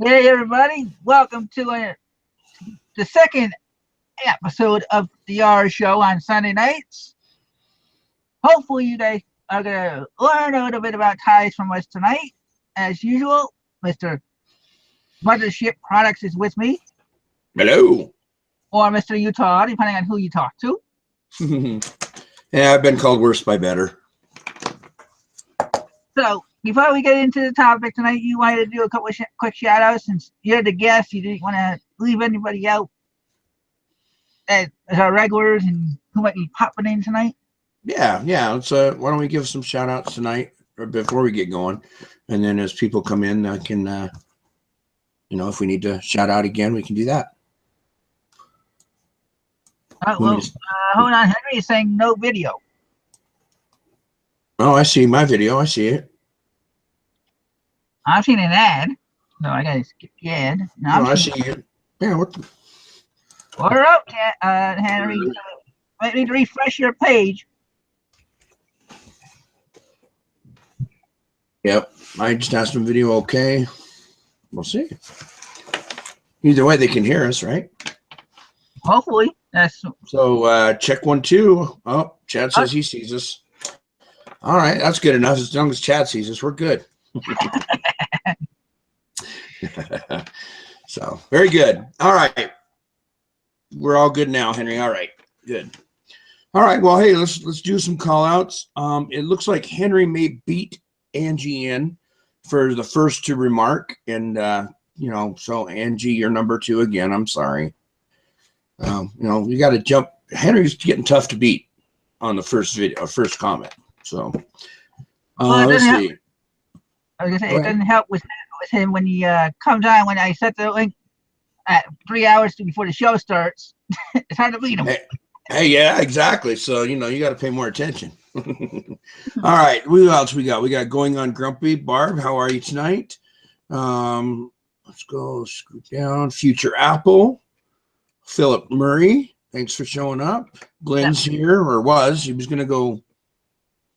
Hey everybody, welcome to the second episode of the R Show on Sunday nights. Hopefully you guys are going to learn a little bit about ties from us tonight. As usual, Mr. Mothership Products is with me, Hello. or Mr. Utah, depending on who you talk to. Yeah, I've been called worse by better. So, before we get into the topic tonight, you wanted to do a couple of quick shout outs since you're the guest. You didn't want to leave anybody out as our regulars and who might be popping in tonight. Yeah. Let's why don't we give some shout outs tonight or before we get going, and then as people come in, I can if we need to shout out again, we can do that. Hold on, Henry is saying no video. Oh, I see my video. I see it. I've seen an ad. No, I gotta skip the ad. No, I see it. Yeah, what the... Order up, Henry. Might need to refresh your page. Yep. I just asked them video okay. We'll see. Either way, they can hear us, right? Hopefully. So check 1, 2. Oh, Chad says he sees us. All right, that's good enough. As long as Chad sees us, we're good. So very good. All right, we're all good now, Henry. All right, good. All right, well, hey, let's do some call outs. It looks like Henry may beat Angie in for the first to remark, and so Angie, you're number 2 again. I'm sorry. You got to jump. Henry's getting tough to beat on the first comment. So let's see. I was gonna say it doesn't help with him when he comes on when I set the link at 3 hours before the show starts. It's hard to beat him. Hey, yeah, exactly. So you got to pay more attention. All right, who else we got? We got Going on Grumpy. Barb, how are you tonight? Let's go scoot down. Future Apple. Philip Murray, thanks for showing up. Glenn's here, or was. He was going to go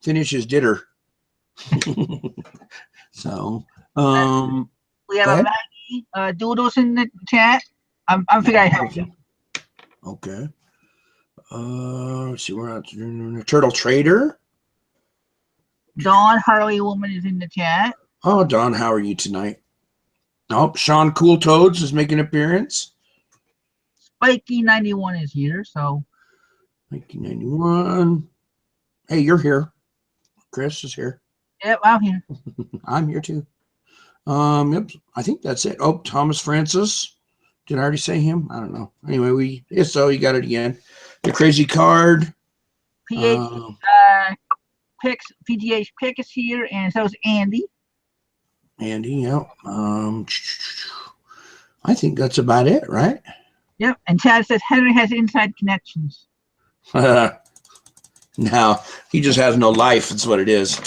finish his dinner. So, we have a Maggie Doodles in the chat. I'm figuring I help you. Okay. Let's see, we're out. Turtle Trader. Dawn Harley Woman is in the chat. Oh, Dawn, how are you tonight? Oh, Sean Cool Toads is making an appearance. Spikey 91 is here, so 1991. Hey, you're here. Chris is here. Yep, I'm here. I'm here too. Yep, I think that's it. Oh, Thomas Francis. Did I already say him? I don't know. Anyway, so you got it again. The Crazy Card. PGH Pick is here, and so is Andy. Andy, yeah. I think that's about it, right? Yep, and Chad says Henry has inside connections. No, he just has no life. That's what it is.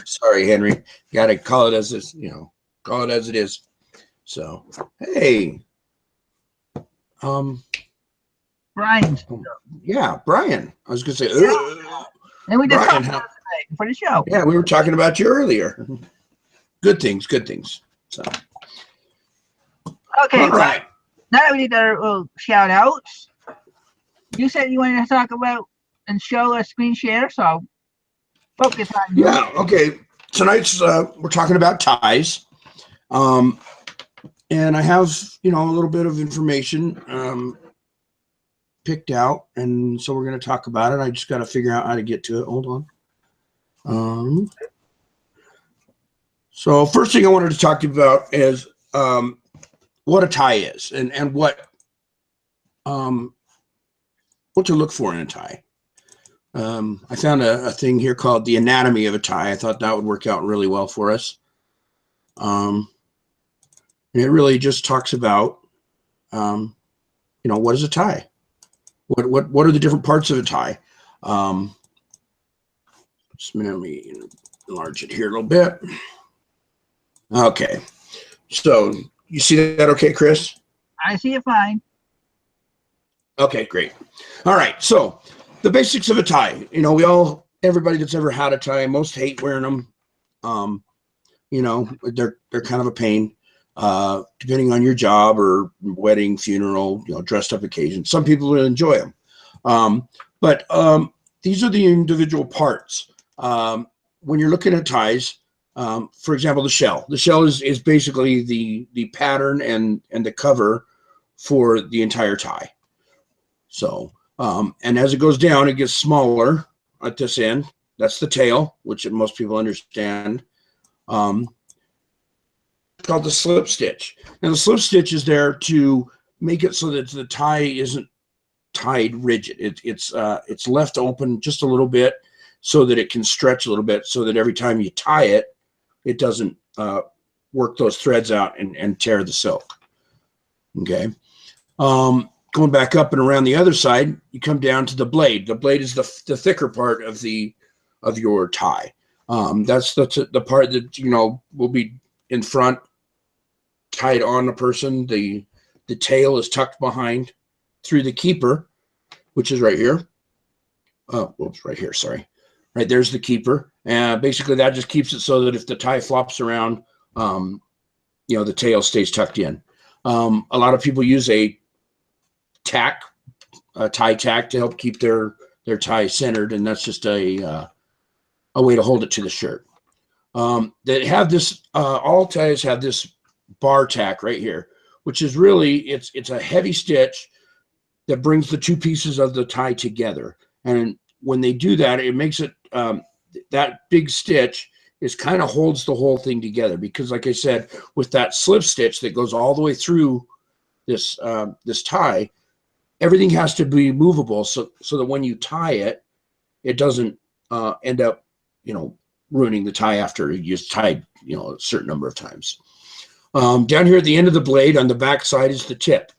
Sorry, Henry. Got to call it as this, call it as it is. So, hey, Brian. Yeah, Brian. I was gonna say, and we just talked about tonight for the show. Yeah, we were talking about you earlier. Good things. So, okay, all right. Now that we need our shout outs, you said you wanted to talk about and show a screen share, so focus on you. Yeah, okay. Tonight's we're talking about ties. And I have, a little bit of information picked out, and so we're going to talk about it. I just got to figure out how to get to it. Hold on. So first thing I wanted to talk to you about is what a tie is and what to look for in a tie. I found a thing here called the anatomy of a tie. I thought that would work out really well for us. And it really just talks about, what is a tie? What are the different parts of a tie? Just a minute, let me enlarge it here a little bit. Okay, so you see that okay, Chris? I see it fine. Okay, great. All right, so the basics of a tie. Everybody that's ever had a tie, most hate wearing them. You know, they're kind of a pain, depending on your job or wedding, funeral, you know, dressed up occasion. Some people will enjoy them. But these are the individual parts. When you're looking at ties, for example, the shell. The shell is basically the pattern and the cover for the entire tie. So, and as it goes down, it gets smaller at this end. That's the tail, which most people understand. It's called the slip stitch. And the slip stitch is there to make it so that the tie isn't tied rigid. It's left open just a little bit so that it can stretch a little bit, so that every time you tie it, it doesn't work those threads out and tear the silk. Okay. Going back up and around the other side, you come down to the blade. The blade is the thicker part of your tie. That's the part that, you know, will be in front, tied on the person. The tail is tucked behind through the keeper, which is right here. Oh, whoops, right here. Sorry. Right there's the keeper. And basically that just keeps it so that if the tie flops around, you know, the tail stays tucked in. A lot of people use a tie tack to help keep their tie centered, and that's just a way to hold it to the shirt. They have this. All ties have this bar tack right here, which is really it's a heavy stitch that brings the two pieces of the tie together. And when they do that, it makes it that big stitch is kind of holds the whole thing together, because, like I said, with that slip stitch that goes all the way through this this tie, everything has to be movable, so that when you tie it, it doesn't end up, you know, ruining the tie after you just tied, you know, a certain number of times. Down here at the end of the blade on the back side is the tip.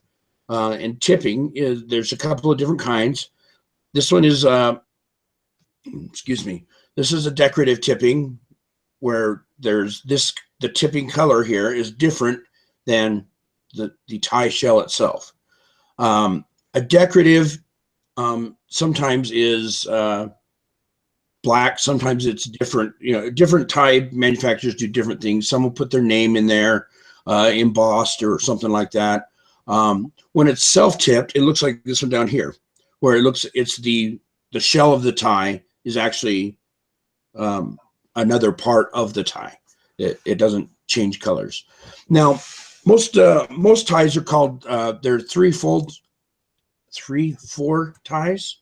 And tipping is, there's a couple of different kinds. This one is, excuse me, this is a decorative tipping, where there's the tipping color here is different than the tie shell itself. A decorative sometimes is black, sometimes it's different. You know, different tie manufacturers do different things. Some will put their name in there, embossed or something like that. When it's self-tipped, it looks like this one down here, where it's the shell of the tie is actually another part of the tie. It doesn't change colors. Now, most ties are called they're 3/4 ties,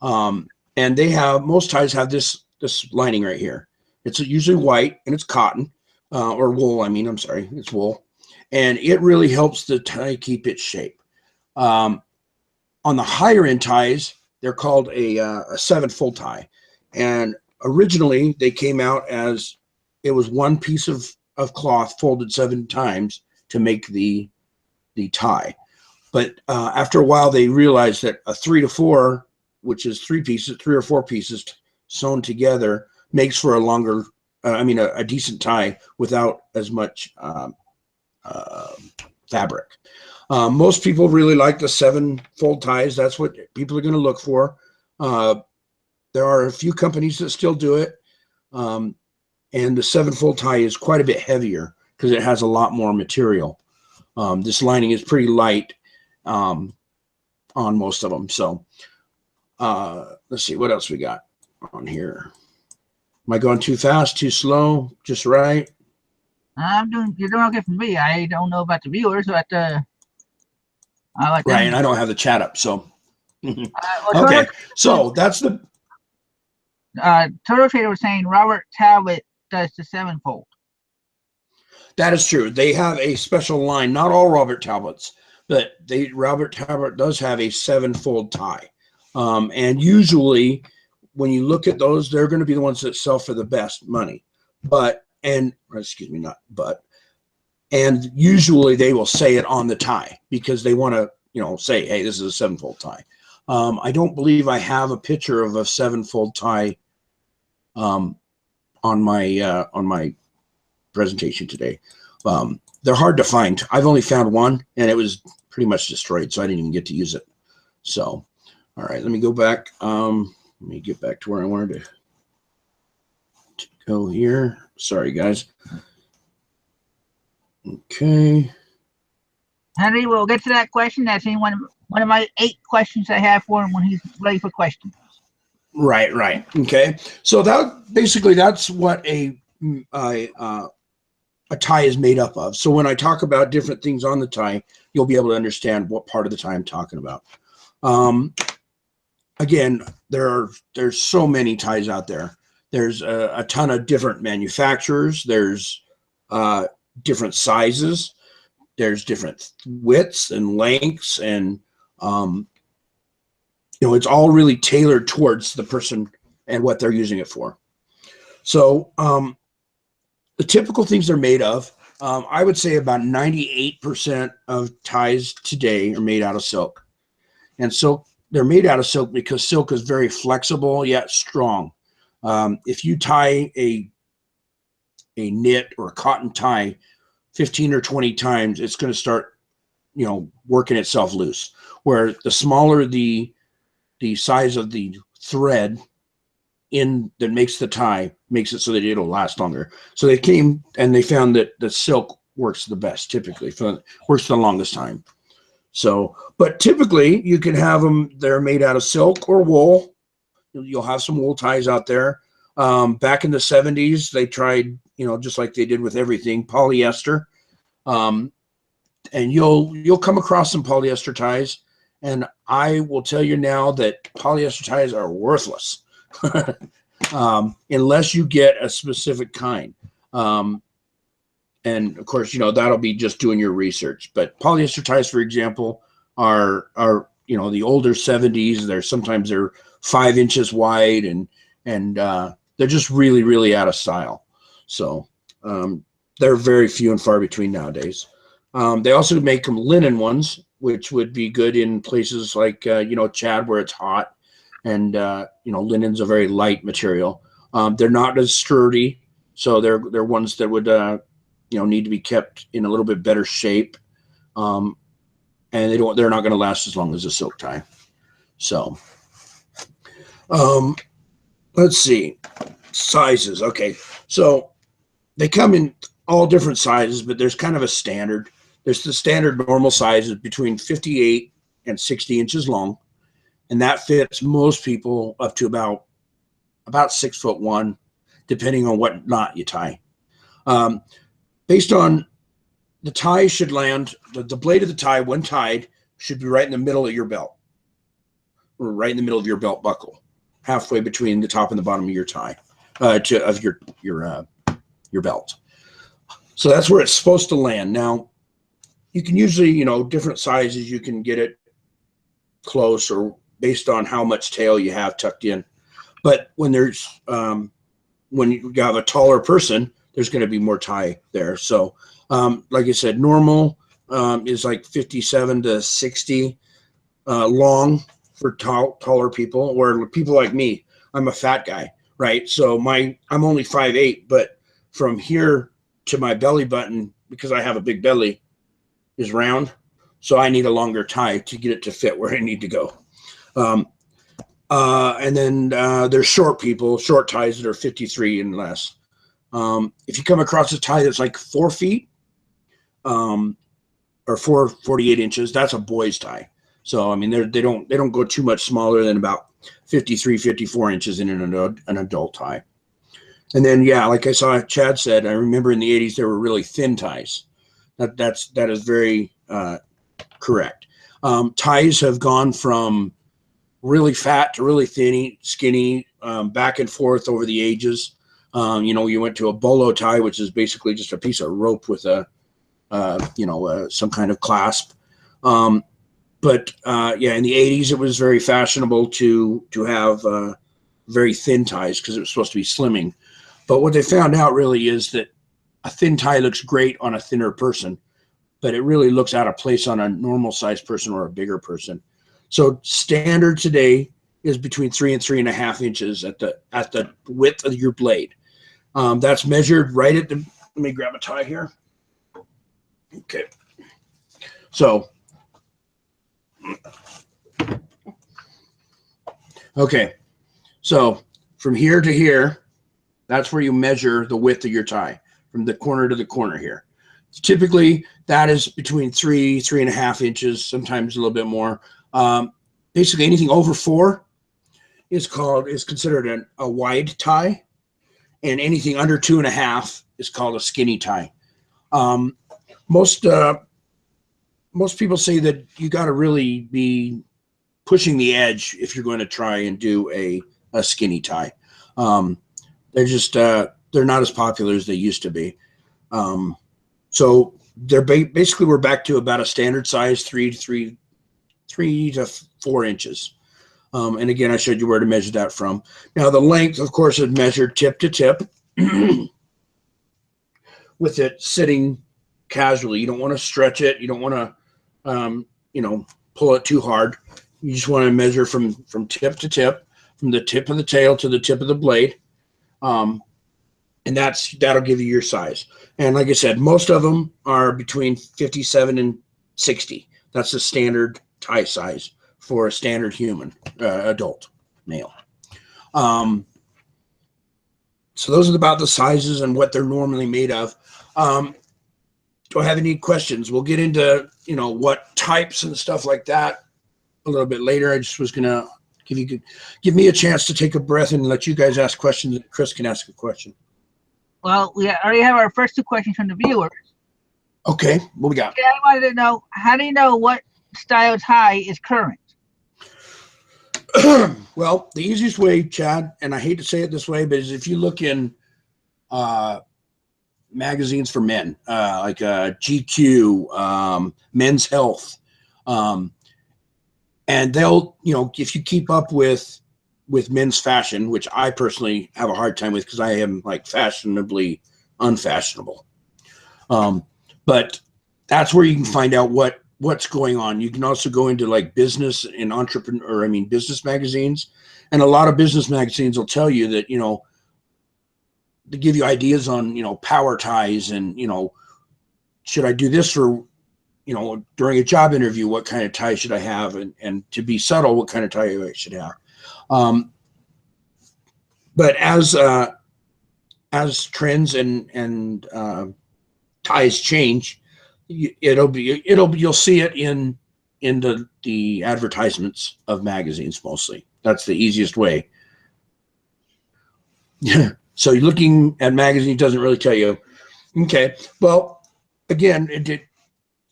and most ties have this lining right here. It's usually white, and it's cotton or wool. I mean, I'm sorry, it's wool, and it really helps the tie keep its shape. On the higher end ties, they're called a 7-fold tie, and originally they came out as it was one piece of cloth folded 7 times to make the tie. But after a while, they realized that a 3 to 4, which is 3 or 4 pieces sewn together, makes for a longer, a decent tie without as much fabric. Most people really like the 7-fold ties. That's what people are going to look for. There are a few companies that still do it. And the 7-fold tie is quite a bit heavier because it has a lot more material. This lining is pretty light on most of them. So let's see what else we got on here. Am I going too fast, too slow, just right? You're doing okay for me. I don't know about the viewers, but I like right, and I don't have the chat up, so well, okay. So that's the Turtle Trader was saying Robert Talbot does the 7-fold. That is true. They have a special line. Not all Robert Talbots, but Robert Talbot does have a 7-fold tie. And usually when you look at those, they're going to be the ones that sell for the best money. And usually they will say it on the tie because they want to, say, hey, this is a 7-fold tie. I don't believe I have a picture of a 7-fold tie on my presentation today. They're hard to find. I've only found one, and it was pretty much destroyed, so I didn't even get to use it. So, all right, let me go back. Let me get back to where I wanted to go here. Sorry, guys. Okay. Henry, we'll get to that question. That's in one of my 8 questions I have for him when he's ready for questions. Right. Okay. So that's what a tie is made up of. So when I talk about different things on the tie, you'll be able to understand what part of the tie I'm talking about. Again, there's so many ties out there. There's a ton of different manufacturers. There's different sizes. There's different widths and lengths, and it's all really tailored towards the person and what they're using it for. So the typical things they're made of, I would say about 98% of ties today are made out of silk. And silk, they're made out of silk because silk is very flexible yet strong. If you tie a knit or a cotton tie 15 or 20 times, it's going to start, working itself loose. Where the smaller the size of the thread that makes the tie, makes it so that it'll last longer. So they came and they found that the silk works the best, typically, works the longest time. So, but typically you can have them, they're made out of silk or wool. You'll have some wool ties out there. Back in the 70s, they tried, just like they did with everything, polyester. And you'll come across some polyester ties, and I will tell you now that polyester ties are worthless unless you get a specific kind. And of course, that'll be just doing your research. But polyester ties, for example, are the older 70s. Sometimes they're 5 inches wide, and they're just really, really out of style. So they're very few and far between nowadays. They also make them linen ones, which would be good in places like Chad, where it's hot, and linen's a very light material. They're not as sturdy, so they're ones that would need to be kept in a little bit better shape, and they're not going to last as long as a silk tie. So let's see, sizes. Okay, so they come in all different sizes, but there's kind of a standard. There's the standard normal sizes between 58 and 60 inches long, and that fits most people up to about 6'1", depending on what knot you tie. Based on the tie should land, the blade of the tie, when tied, should be right in the middle of your belt, or right in the middle of your belt buckle, halfway between the top and the bottom of your tie, of your belt. So that's where it's supposed to land. Now, you can usually, different sizes, you can get it close or based on how much tail you have tucked in. But when when you have a taller person, there's going to be more tie there. So, like I said, normal is like 57 to 60 long for taller people, or people like me. I'm a fat guy, right? So I'm only 5'8", but from here to my belly button, because I have a big belly, is round. So I need a longer tie to get it to fit where I need to go. And then there's short ties that are 53 and less. If you come across a tie that's like 4 feet or 48 inches, that's a boy's tie. So, I mean, they don't go too much smaller than about 53, 54 inches in an adult tie. And then, yeah, like I saw Chad said, I remember in the 80s, there were really thin ties. That is very correct. Ties have gone from really fat to really skinny, back and forth over the ages. You went to a bolo tie, which is basically just a piece of rope with some kind of clasp. But in the 80s, it was very fashionable to have very thin ties because it was supposed to be slimming. But what they found out really is that a thin tie looks great on a thinner person, but it really looks out of place on a normal sized person or a bigger person. So standard today is between 3 and 3.5 inches at the width of your blade. That's measured right at let me grab a tie here. Okay. So, from here to here, That's where you measure the width of your tie from the corner to the corner here. Typically, that is between 3.5 inches, sometimes a little bit more. Basically, anything over 4 is considered a wide tie, and anything under 2.5 is called a skinny tie. Most people say that you got to really be pushing the edge if you're going to try and do a skinny tie. They're not as popular as they used to be. So they're basically, we're back to about a standard size, 3 to 4 inches. And again, I showed you where to measure that from. Now the length, of course, is measured tip to tip with it sitting casually. You don't want to stretch it. You don't want to, pull it too hard. You just want to measure from tip to tip, from the tip of the tail to the tip of the blade. And that'll give you your size. And like I said, most of them are between 57 and 60. That's the standard tie size for a standard human, adult male. So those are about the sizes and what they're normally made of. Do I have any questions? We'll get into, what types and stuff like that a little bit later. I just was going to give me a chance to take a breath and let you guys ask questions, and Chris can ask a question. Well, we already have our first 2 questions from the viewers. Okay, what we got? Yeah, I wanted to know, how do you know what style tie is current? Well, the easiest way, Chad, and I hate to say it this way, but is if you look in magazines for men, like GQ, Men's Health, and they'll, if you keep up with men's fashion, which I personally have a hard time with because I am like fashionably unfashionable. But that's where you can find out what's going on. You can also go into like business and business magazines, and a lot of business magazines will tell you that, they give you ideas on, power ties and, should I do this for, during a job interview, what kind of tie should I have? And to be subtle, what kind of tie I should have. But as trends and ties change, you'll see it in the advertisements of magazines mostly. That's the easiest way. So looking at magazines doesn't really tell you. Okay, well, again,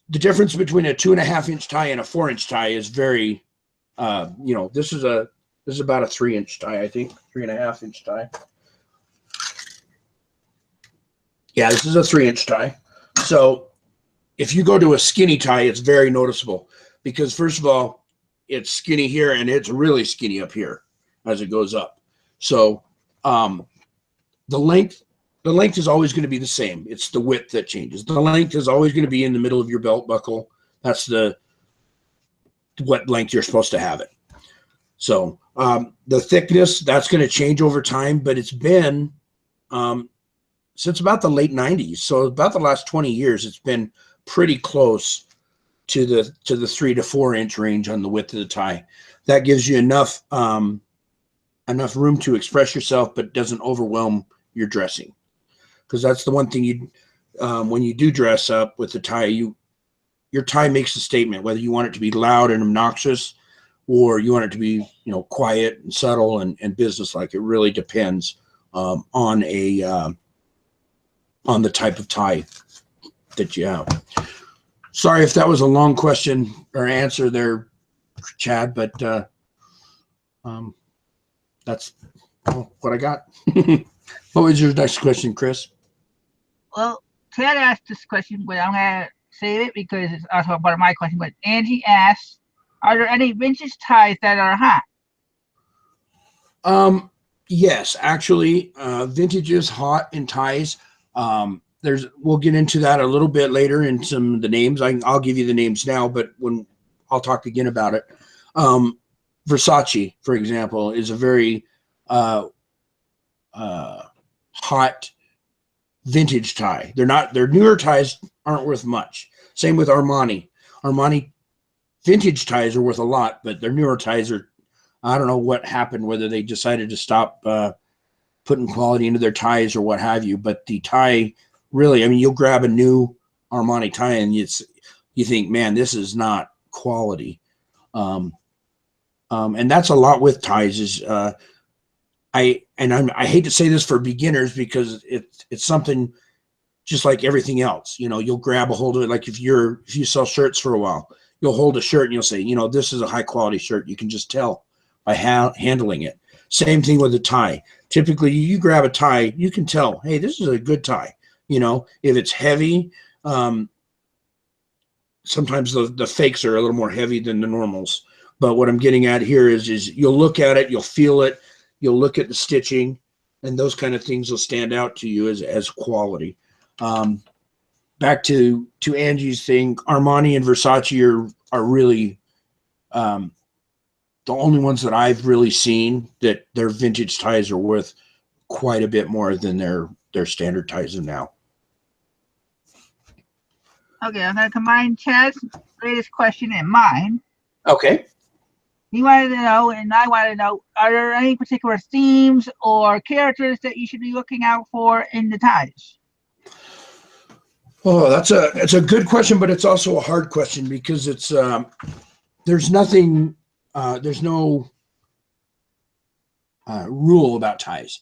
the difference between a 2.5-inch tie and a 4-inch tie is very, this is about a 3-inch tie, I think, 3.5-inch tie. Yeah, this is a 3-inch tie. So if you go to a skinny tie, it's very noticeable because, first of all, it's skinny here and it's really skinny up here as it goes up. So the length is always going to be the same. It's the width that changes. The length is always going to be in the middle of your belt buckle. That's what length you're supposed to have it. So the thickness, that's going to change over time, but it's been since about the late 90s. So about the last 20 years, it's been pretty close to the 3 to 4 inch range on the width of the tie. That gives you enough room to express yourself, but doesn't overwhelm your dressing. Because that's the one thing when you do dress up with the tie, your tie makes a statement, whether you want it to be loud and obnoxious or you want it to be, quiet and subtle and businesslike. It really depends on the type of tie that you have. Sorry if that was a long question or answer there, Chad, but that's what I got. What was your next question, Chris? Well, Chad asked this question, but I'm going to save it because it's also part of my question. But Angie asks, are there any vintage ties that are hot? Yes, actually, vintage is hot in ties. We'll get into that a little bit later in some of the names. I'll give you the names now, but when I'll talk again about it. Versace, for example, is a very hot vintage tie. Their newer ties aren't worth much. Same with Armani. Armani vintage ties are worth a lot, but their newer ties are, I don't know what happened, whether they decided to stop putting quality into their ties or what have you. But the tie, really, I mean, you'll grab a new Armani tie and you think, man, this is not quality. And that's a lot with ties. Is I hate to say this for beginners because it's something just like everything else. You know, you'll grab a hold of it. Like if you sell shirts for a while, you'll hold a shirt and you'll say, you know, this is a high quality shirt. You can just tell by handling it. Same thing with a tie. Typically, you grab a tie, you can tell, hey, this is a good tie. You know, if it's heavy, sometimes the fakes are a little more heavy than the normals. But what I'm getting at here is you'll look at it, you'll feel it, you'll look at the stitching, and those kind of things will stand out to you as quality. Back to Angie's thing, Armani and Versace are really the only ones that I've really seen that their vintage ties are worth quite a bit more than their standard ties are now. Okay, I'm going to combine Chad's latest question and mine. Okay. He wanted to know, and I wanted to know, are there any particular themes or characters that you should be looking out for in the ties? Oh, it's a good question, but it's also a hard question because there's nothing, there's no rule about ties.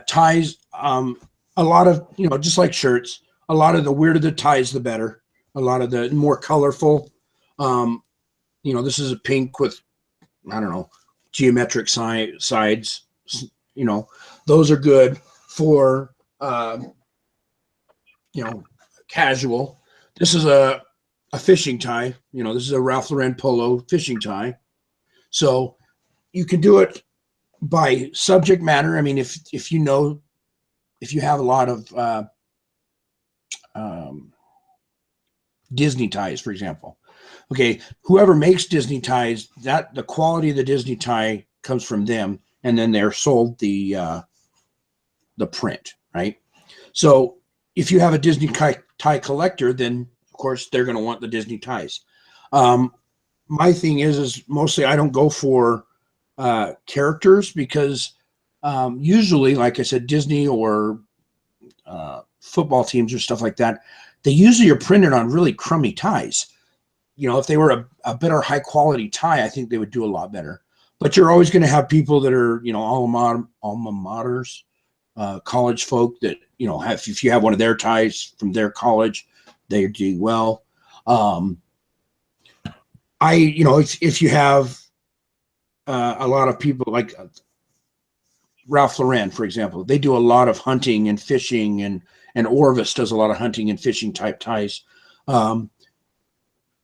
Ties, a lot of, you know, just like shirts, a lot of the weirder the ties, the better. A lot of the more colorful, you know, this is a pink with, I don't know, geometric sides, you know, those are good for, you know, casual. This is a fishing tie. You know, this is a Ralph Lauren polo fishing tie. So you can do it by subject matter. I mean, if you know, if you have a lot of Disney ties, for example. Okay, whoever makes Disney ties, that the quality of the Disney tie comes from them, and then they're sold the print, right? So if you have a Disney tie collector, then of course they're going to want the Disney ties. My thing is mostly I don't go for characters because usually, like I said, Disney or football teams or stuff like that, they usually are printed on really crummy ties. You know, if they were a better high quality tie, I think they would do a lot better. But you're always going to have people that are, you know, alma maters, college folk that, you know, if you have one of their ties from their college, they do well. You know, if you have a lot of people like Ralph Lauren, for example, they do a lot of hunting and fishing, and Orvis does a lot of hunting and fishing type ties.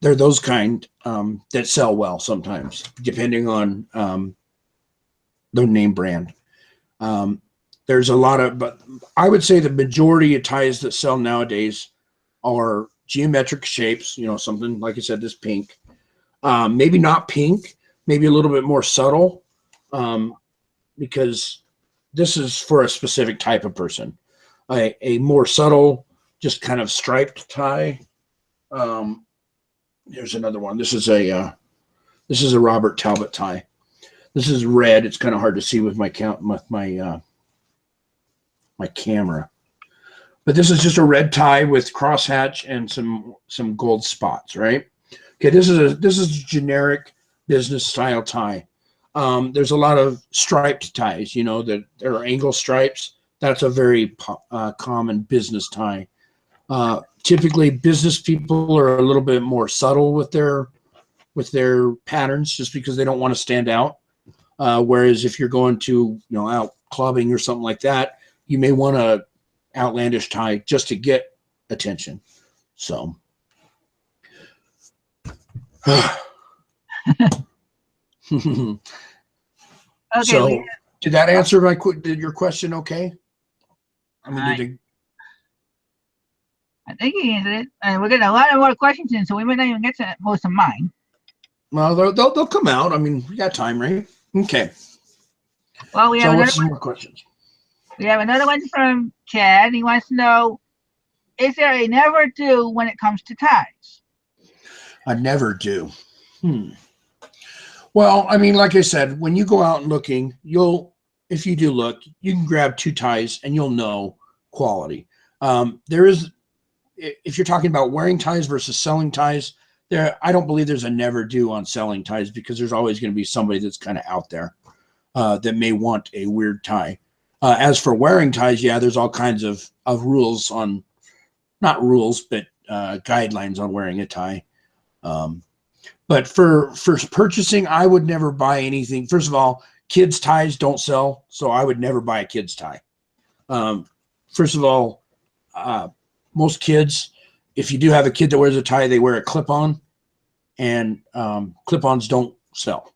They're those kind that sell well sometimes, depending on the name brand. There's a lot of, but I would say the majority of ties that sell nowadays are geometric shapes, you know, something like I said, this pink, maybe not pink, maybe a little bit more subtle, because this is for a specific type of person. A more subtle, just kind of striped tie. Here's another one. This is a Robert Talbot tie. This is red. It's kind of hard to see with my my camera, but this is just a red tie with crosshatch and some gold spots, right? Okay, this is a generic business style tie. There's a lot of striped ties, you know, that there are angle stripes. That's a very common business tie. Typically, business people are a little bit more subtle with their patterns, just because they don't want to stand out. Whereas if you're going to, you know, out clubbing or something like that, you may want a outlandish tie just to get attention. So, Okay. so did that answer your question? Okay. I mean, I think he answered it, and we're getting a lot of more questions in, so we might not even get to most of mine. Well, they'll come out. I mean, we got time, right? Okay. Well, we have some more questions. We have another one from Chad. He wants to know, is there a never do when it comes to ties? A never do. Well, I mean, like I said, when you go out and looking, you'll if you do look, you can grab 2 ties and you'll know quality. There is, if you're talking about wearing ties versus selling ties, I don't believe there's a never do on selling ties, because there's always going to be somebody that's kind of out there that may want a weird tie. As for wearing ties, yeah, there's all kinds of rules on, not rules, but guidelines on wearing a tie. But for purchasing, I would never buy anything. First of all, kids' ties don't sell, so I would never buy a kid's tie. First of all, most kids, if you do have a kid that wears a tie, they wear a clip-on, and clip-ons don't sell,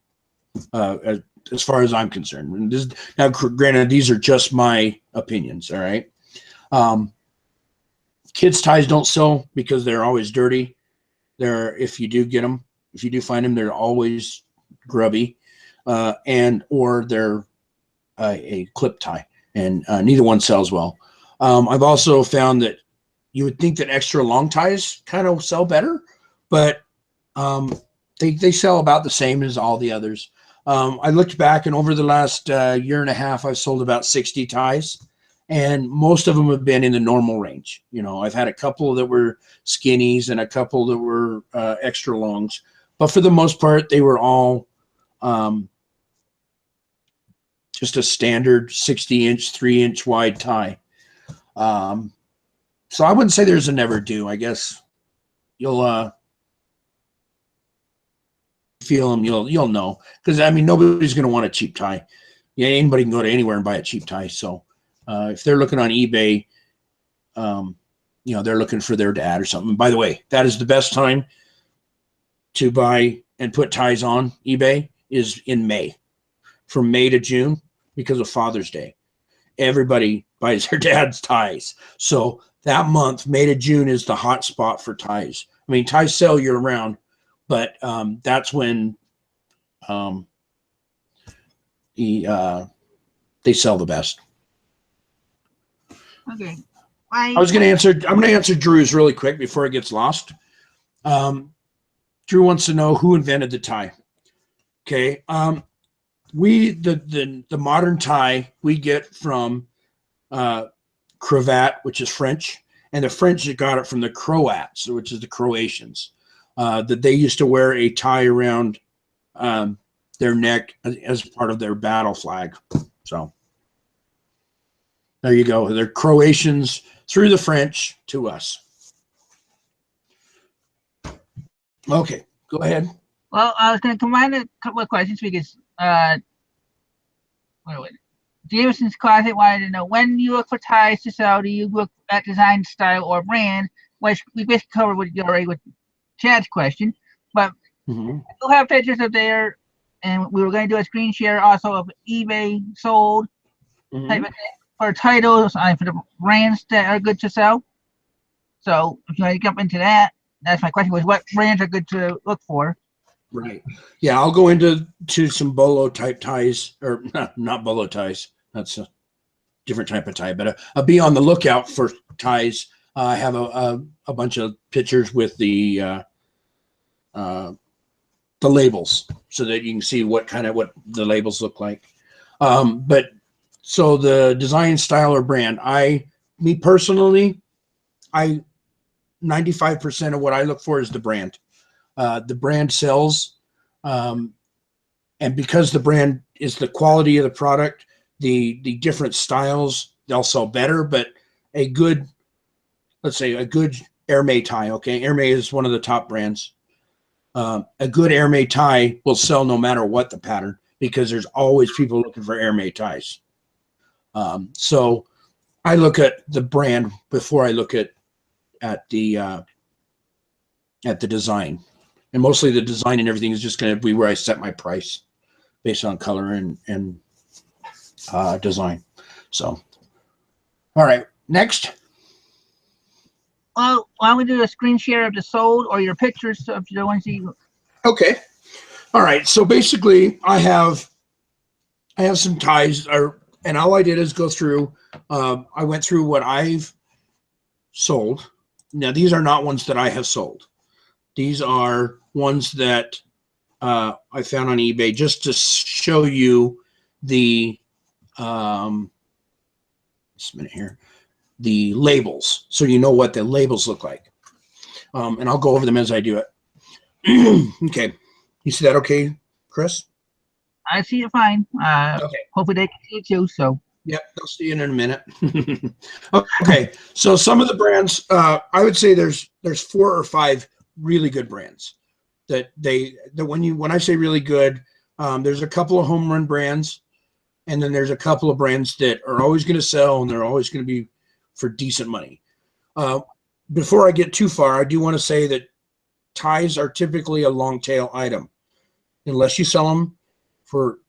as far as I'm concerned. And now, granted, these are just my opinions, all right? Kids' ties don't sell because they're always dirty. If you do get them, if you do find them, they're always grubby, or they're a clip tie, and neither one sells well. I've also found that you would think that extra long ties kind of sell better, but they sell about the same as all the others. I looked back, and over the last year and a half, I've sold about 60 ties, and most of them have been in the normal range. You know, I've had a couple that were skinnies and a couple that were extra longs, but for the most part, they were all just a standard 60-inch, 3-inch wide tie. So I wouldn't say there's a never do. I guess you'll feel them, you'll know, because I mean, nobody's going to want a cheap tie. Yeah, anybody can go to anywhere and buy a cheap tie. So if they're looking on eBay, you know, they're looking for their dad or something. By the way, that is the best time to buy and put ties on eBay, is in May, from May to June, because of Father's Day. Everybody buys their dad's ties. So that month, May to June, is the hot spot for ties. I mean, ties sell year round, but that's when they sell the best. Okay. I'm going to answer Drew's really quick before it gets lost. Drew wants to know who invented the tie. Okay. The modern tie we get from cravat, which is French, and the French got it from the Croats, which is the Croatians, that they used to wear a tie around their neck as part of their battle flag. So there you go. They're Croatians through the French to us. Okay, go ahead. Well, I was going to combine a couple of questions because Jameson's Closet wanted to know, when you look for ties to sell, do you look at design, style, or brand? Which we basically covered with Chad's question, but we'll have pictures up there, and we were going to do a screen share also of eBay sold type of thing for titles, for the brands that are good to sell. So if you want to jump into that, that's my question, was what brands are good to look for? Right. Yeah, I'll go into some bolo type ties, or not bolo ties. That's a different type of tie, but I'll be on the lookout for ties. I have a bunch of pictures with the labels, so that you can see what the labels look like. But so the design, style, or brand, me personally, 95% of what I look for is the brand. The brand sells, and because the brand is the quality of the product, the different styles, they'll sell better. But let's say a good Hermé tie, okay? Hermé is one of the top brands. A good Hermé tie will sell no matter what the pattern, because there's always people looking for Hermé ties. So I look at the brand before I look at the design. And mostly the design and everything is just going to be where I set my price based on color and design. So, all right, next. Well, why don't we do a screen share of the sold, or your pictures of the ones you... Okay. All right. So basically, I have some ties, and all I did is go through. I went through what I've sold. Now, these are not ones that I have sold. These are ones that I found on eBay, just to show you the just a minute here, the labels, so you know what the labels look like. And I'll go over them as I do it. Okay. You see that okay, Chris? I see it fine. Okay. Hopefully they can see it too. So Yep, I'll see you in a minute. Okay, so some of the brands, I would say there's 4 or 5 really good brands that when I say really good, there's a couple of home run brands, and then there's a couple of brands that are always going to sell and they're always going to be for decent money. Before I get too far, I do want to say that ties are typically a long tail item, unless you sell them for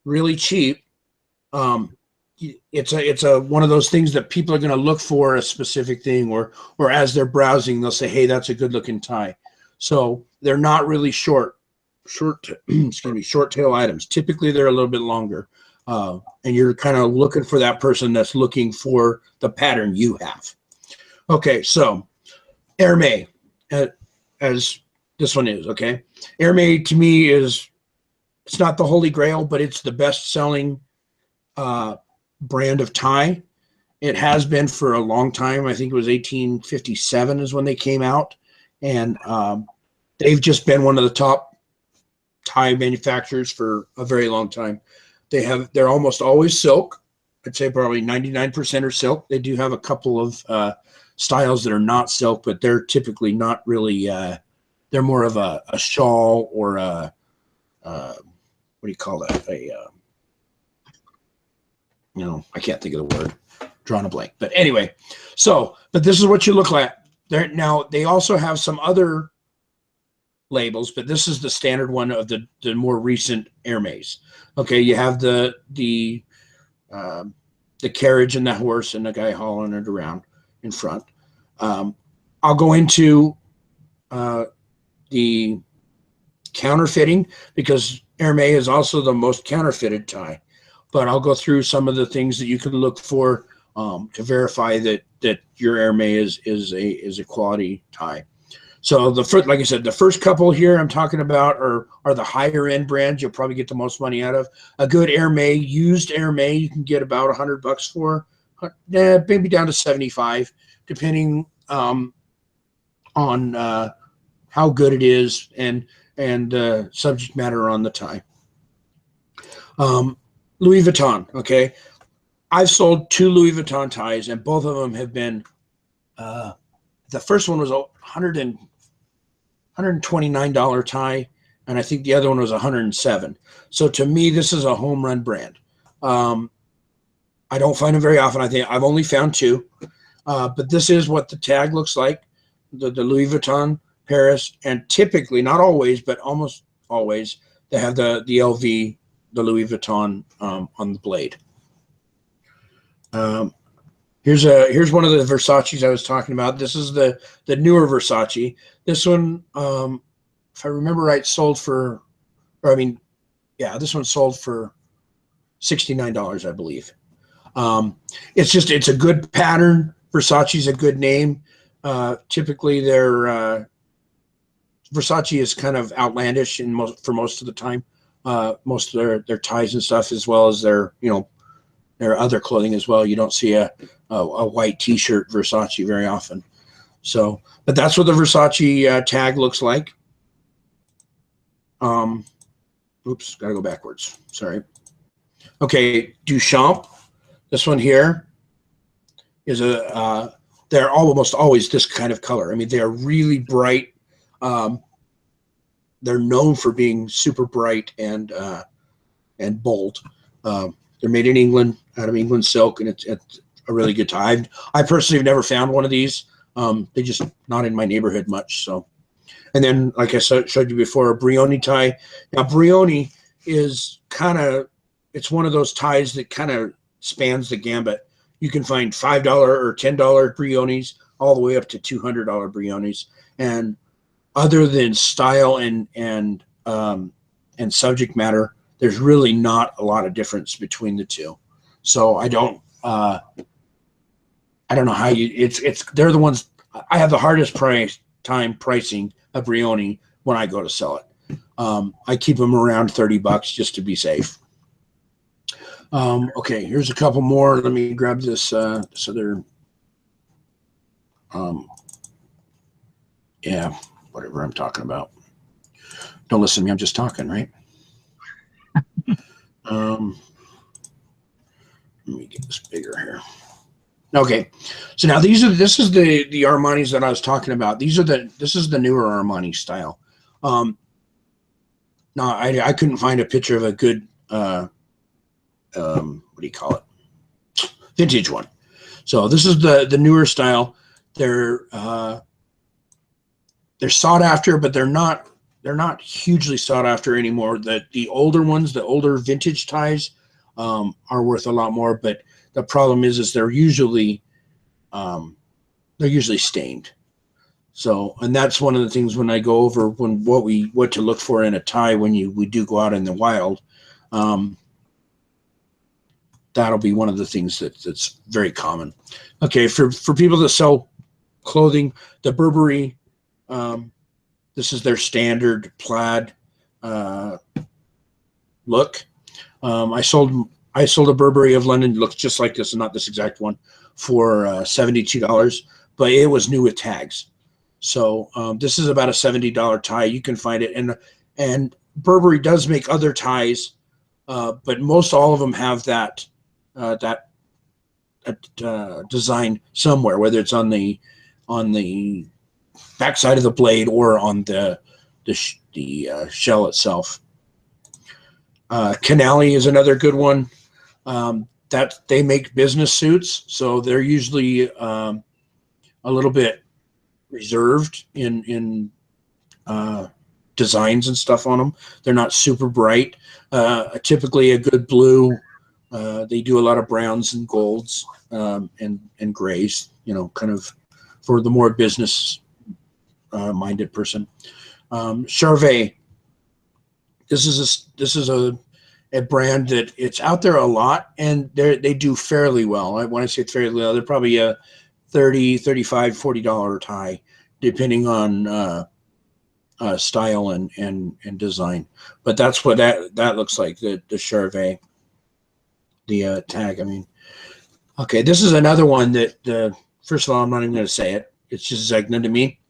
really cheap. It's a one of those things that people are going to look for a specific thing, or as they're browsing, they'll say, "Hey, that's a good looking tie." So they're not really short tail items. Typically, they're a little bit longer, and you're kind of looking for that person that's looking for the pattern you have. Okay, so Hermé, as this one is, okay. Hermé to me it's not the holy grail, but it's the best selling brand of tie. It has been for a long time. I think it was 1857 is when they came out, and they've just been one of the top tie manufacturers for a very long time. They're almost always silk. I'd say probably 99% are silk. They do have a couple of styles that are not silk, but they're typically not really. They're more of a shawl or a what do you call that? I can't think of the word. Drawing a blank. But anyway, but this is what you look like. Now they also have some other labels, but this is the standard one of the more recent Hermès. Okay, you have the carriage and the horse and the guy hauling it around in front. I'll go into the counterfeiting, because Hermès is also the most counterfeited tie. But I'll go through some of the things that you can look for to verify that your Hermès is a quality tie. So like I said, the first couple here I'm talking about are the higher end brands you'll probably get the most money out of. A good Hermès, used Hermès, you can get about $100 for, maybe down to 75, depending on how good it is and subject matter on the tie. Louis Vuitton, okay. I've sold 2 Louis Vuitton ties, and both of them have been, the first one was $129 tie, and I think the other one was $107. So to me, this is a home run brand. I don't find them very often. I think I've only found 2, but this is what the tag looks like, the Louis Vuitton Paris, and typically, not always, but almost always, they have the LV, the Louis Vuitton on the blade. Here's one of the Versace's I was talking about. This is the newer Versace. This one, if I remember right, this one sold for $69, I believe. It's a good pattern. Versace's a good name. Typically, Versace is kind of outlandish for most of the time. Most of their ties and stuff, as well as their other clothing as well. You don't see a white T-shirt Versace very often. So, but that's what the Versace tag looks like. Oops, gotta go backwards. Sorry. Okay, Duchamp. This one here is they're almost always this kind of color. I mean, they are really bright. They're known for being super bright and bold. They're made in England, out of England silk, and it's a really good tie. I personally have never found one of these. They're just not in my neighborhood much. So, and then, like I showed you before, a Brioni tie. Now, Brioni is it's one of those ties that kind of spans the gambit. You can find $5 or $10 Brionis all the way up to $200 Brionis. And other than style and subject matter, there's really not a lot of difference between the two. So I don't know how they're the ones. I have the hardest time pricing a Brioni when I go to sell it. I keep them around $30 just to be safe. Okay, here's a couple more. Let me grab this other. Yeah, whatever I'm talking about. Don't listen to me. I'm just talking, right? Let me get this bigger here. Okay, so now this is the Armani's that I was talking about. This is the newer Armani style. No, I couldn't find a picture of a good what do you call it? Vintage one. So this is the newer style. They're sought after, but they're not hugely sought after anymore. The older ones, the older vintage ties, are worth a lot more. But the problem is they're usually stained. So, and that's one of the things when I go over what to look for in a tie when we do go out in the wild. That'll be one of the things that's very common. Okay, for people that sell clothing, the Burberry, this is their standard plaid look. I sold a Burberry of London, looks just like this, and not this exact one, for $72, but it was new with tags. So this is about a $70 tie. You can find it, and Burberry does make other ties, but most all of them have that design somewhere, whether it's on the backside of the blade or on the shell itself. Canali is another good one. That they make business suits, so they're usually a little bit reserved in designs and stuff on them. They're not super bright. Typically a good blue. They do a lot of browns and golds and grays, kind of for the more business minded person. Charvet. This is a brand that it's out there a lot, and they do fairly well. When I say fairly well, they're probably a $30, $35, $40 tie, depending on style and design. But that's what that looks like, the Charvet, the tag. I mean, okay, this is another one that first of all, I'm not even going to say it. It's just Zegna to me.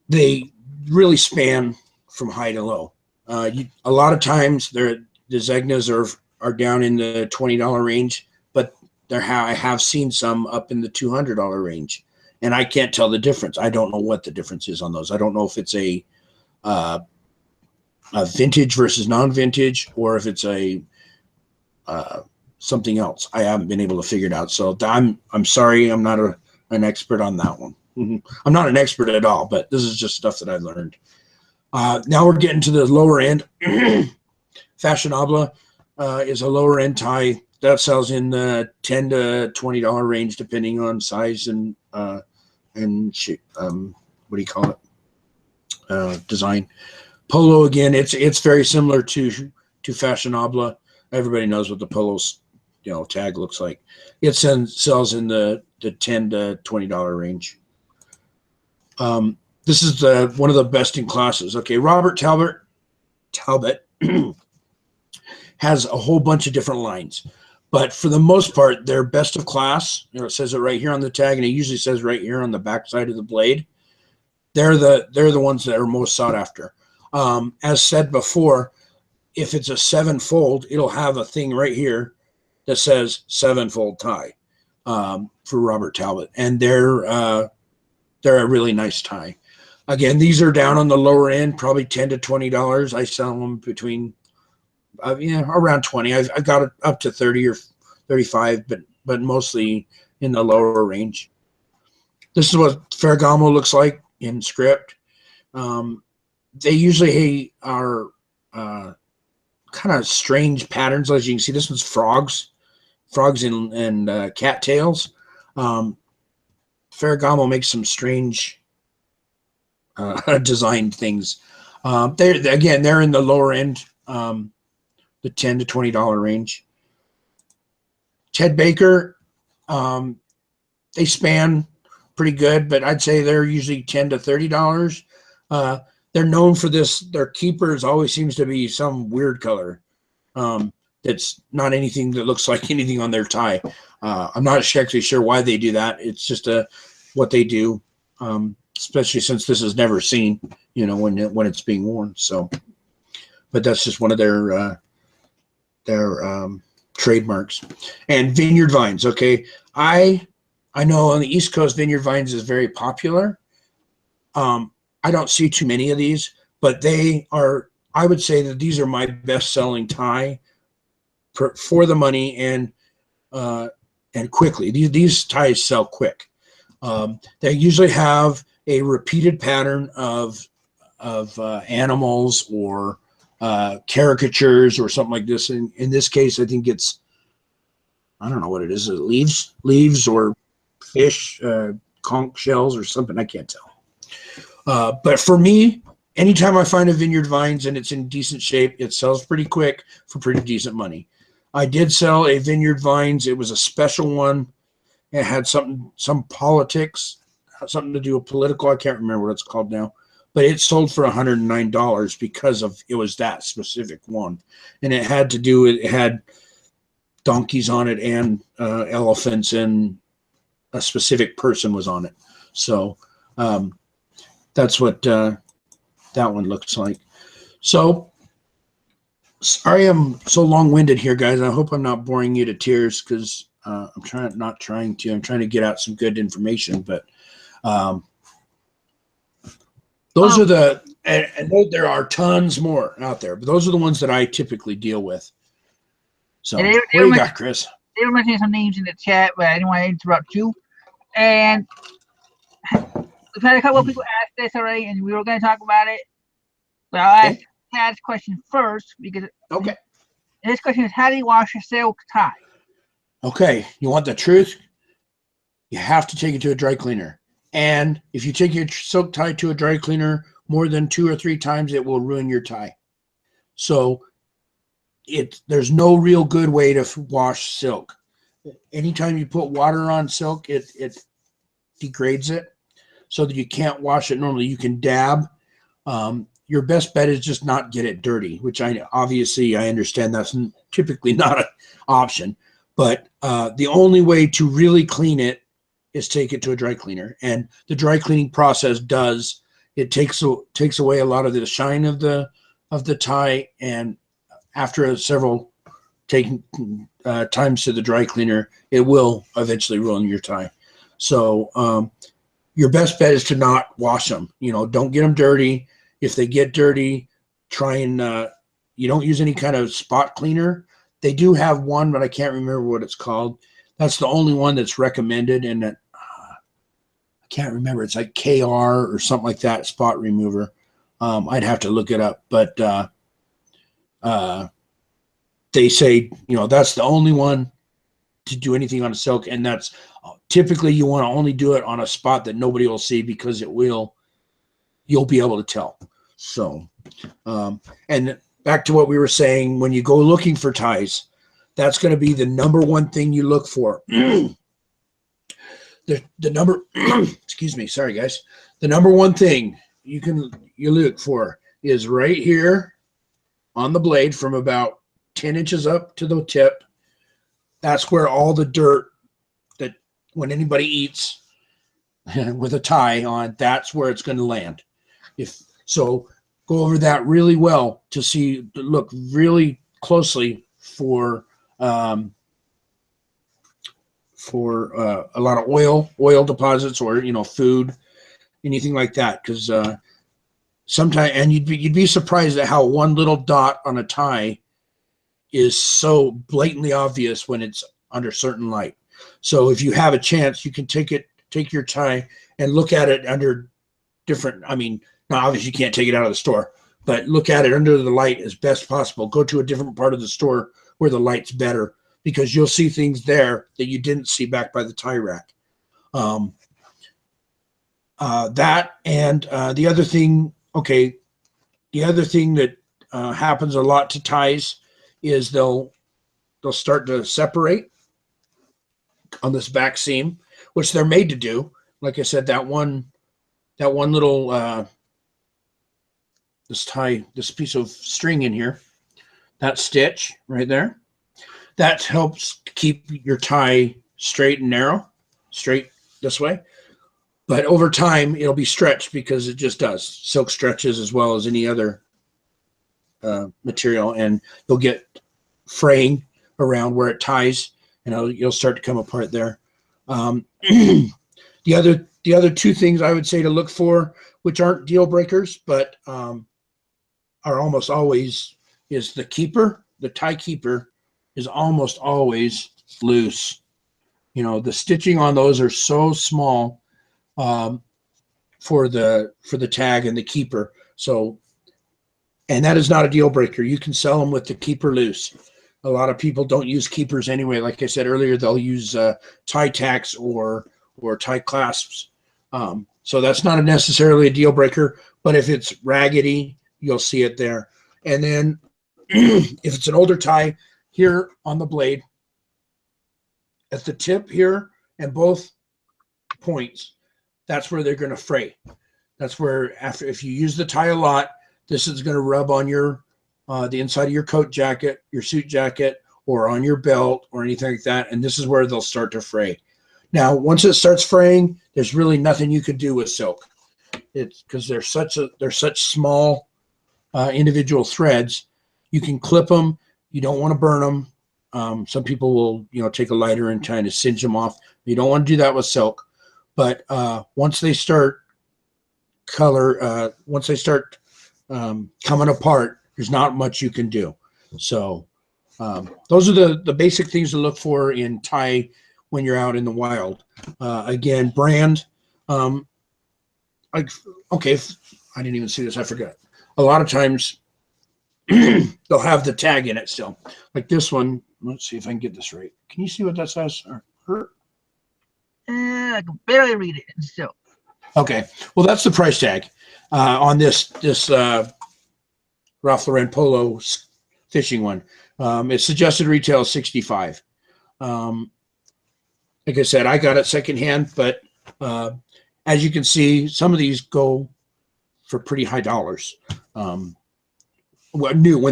They really span from high to low. A lot of times the Zegnas are down in the $20 range, but I have seen some up in the $200 range, and I can't tell the difference. I don't know what the difference is on those. I don't know if it's a vintage versus non-vintage, or if it's a something else. I haven't been able to figure it out. So I'm sorry, I'm not an expert on that one. I'm not an expert at all, but this is just stuff that I've learned. Now we're getting to the lower end. Fashionable is a lower end tie that sells in the $10 to $20 range, depending on size and shape. What do you call it? Design. Polo, again, it's very similar to Fashionable. Everybody knows what the Polo's tag looks like. It sells in the $10 to $20 range. This is one of the best in classes. Okay, Robert Talbot has a whole bunch of different lines, but for the most part, they're best of class. It says it right here on the tag, and it usually says right here on the back side of the blade. They're the ones that are most sought after. As said before, if it's a 7-fold, it'll have a thing right here that says 7-fold tie for Robert Talbot, and they're a really nice tie. Again, these are down on the lower end, probably $10 to $20. I sell them between around 20. I've got it up to 30 or 35, but mostly in the lower range. This is what Ferragamo looks like in script. They usually are kind of strange patterns, as you can see. This one's frogs and cattails. Ferragamo makes some strange designed things. They're in the lower end, the $10 to $20 range. Ted Baker, they span pretty good, but I'd say they're usually $10 to $30. they're known for this. Their keepers always seems to be some weird color. That's not anything that looks like anything on their tie. I'm not actually sure why they do that. It's just what they do, especially since this is never seen, when it's being worn. So, but that's just one of their trademarks. And vineyard vines. Okay, I know on the East Coast, vineyard vines is very popular. I don't see too many of these, but they are. I would say that these are my best-selling tie for the money and quickly. These ties sell quick. They usually have a repeated pattern of animals or caricatures or something like this. In this case, I think it's, I don't know what it is. Leaves or fish, conch shells or something. I can't tell. But for me, anytime I find a vineyard vines and it's in decent shape, it sells pretty quick for pretty decent money. I did sell a vineyard vines. It was a special one. It had some politics, something to do with political. I can't remember what it's called now, but it sold for $109 because it was that specific one. And it had donkeys on it and elephants, and a specific person was on it. So, that's what that one looks like. So sorry I'm so long-winded here, guys. I hope I'm not boring you to tears, because I'm trying to get out some good information. But those are and there are tons more out there, but those are the ones that I typically deal with. So what do you got, Chris? They were mentioning some names in the chat, but I didn't want to interrupt you. And we've had a couple of people ask this already, and we were going to talk about it. But I'll ask Tad's question first, because his question is, how do you wash a silk tie? Okay, you want the truth? You have to take it to a dry cleaner. And if you take your silk tie to a dry cleaner more than 2 or 3 times, it will ruin your tie. So there's no real good way to wash silk. Anytime you put water on silk, it degrades it so that you can't wash it normally. You can dab. Your best bet is just not get it dirty, which I understand that's typically not an option. But the only way to really clean it is take it to a dry cleaner. And the dry cleaning process takes away a lot of the shine of the tie. And after several taking times to the dry cleaner, it will eventually ruin your tie. So your best bet is to not wash them. Don't get them dirty. If they get dirty, try and you don't use any kind of spot cleaner. They do have one, but I can't remember what it's called. That's the only one that's recommended, and that I can't remember. It's like KR or something like that, spot remover. I'd have to look it up, but they say that's the only one to do anything on a silk, and that's typically you want to only do it on a spot that nobody will see, because you'll be able to tell. So, and back to what we were saying, when you go looking for ties, that's going to be the number one thing you look for. the number, excuse me, sorry guys. The number one thing you look for is right here on the blade from about 10 inches up to the tip. That's where all the dirt that when anybody eats with a tie on, that's where it's going to land. So go over that really well to look really closely for a lot of oil deposits, or food, anything like that, because sometimes, and you'd be surprised at how one little dot on a tie is so blatantly obvious when it's under certain light. So if you have a chance, you can take your tie and look at it under different, now obviously you can't take it out of the store, but look at it under the light as best possible. Go to a different part of the store where the light's better, because you'll see things there that you didn't see back by the tie rack. That and the other thing, that happens a lot to ties is they'll start to separate on this back seam, which they're made to do. Like I said, that one little this piece of string in here, that stitch right there, that helps keep your tie straight and narrow, straight this way. But over time, it'll be stretched because it just does. Silk stretches as well as any other material, and you'll get fraying around where it ties, and you'll start to come apart there. The other two things I would say to look for, which aren't deal breakers, but are almost always, is the keeper. The tie keeper is almost always loose. The stitching on those are so small for the tag and the keeper. So, and that is not a deal breaker. You can sell them with the keeper loose. A lot of people don't use keepers anyway. Like I said earlier, they'll use tie tacks or tie clasps. So that's not necessarily a deal breaker, but if it's raggedy, you'll see it there. And then if it's an older tie, here on the blade, at the tip here and both points, that's where they're going to fray. That's where, if you use the tie a lot, this is going to rub on your the inside of your coat jacket, your suit jacket, or on your belt or anything like that, and this is where they'll start to fray. Now, once it starts fraying, there's really nothing you can do with silk. It's because they're such small individual threads. You can clip them. You don't want to burn them. Some people will, take a lighter and try to singe them off. You don't want to do that with silk. But once they start once they start coming apart, there's not much you can do. So those are the basic things to look for in tie when you're out in the wild. Again, brand. Okay, I didn't even see this. I forgot. A lot of times they'll have the tag in it still. Like this one. Let's see if I can get this right. Can you see what that says? I can barely read it still. Okay. Well, that's the price tag on this Ralph Lauren Polo fishing one. It's suggested retail $65. Like I said, I got it secondhand, but as you can see, some of these go for pretty high dollars. When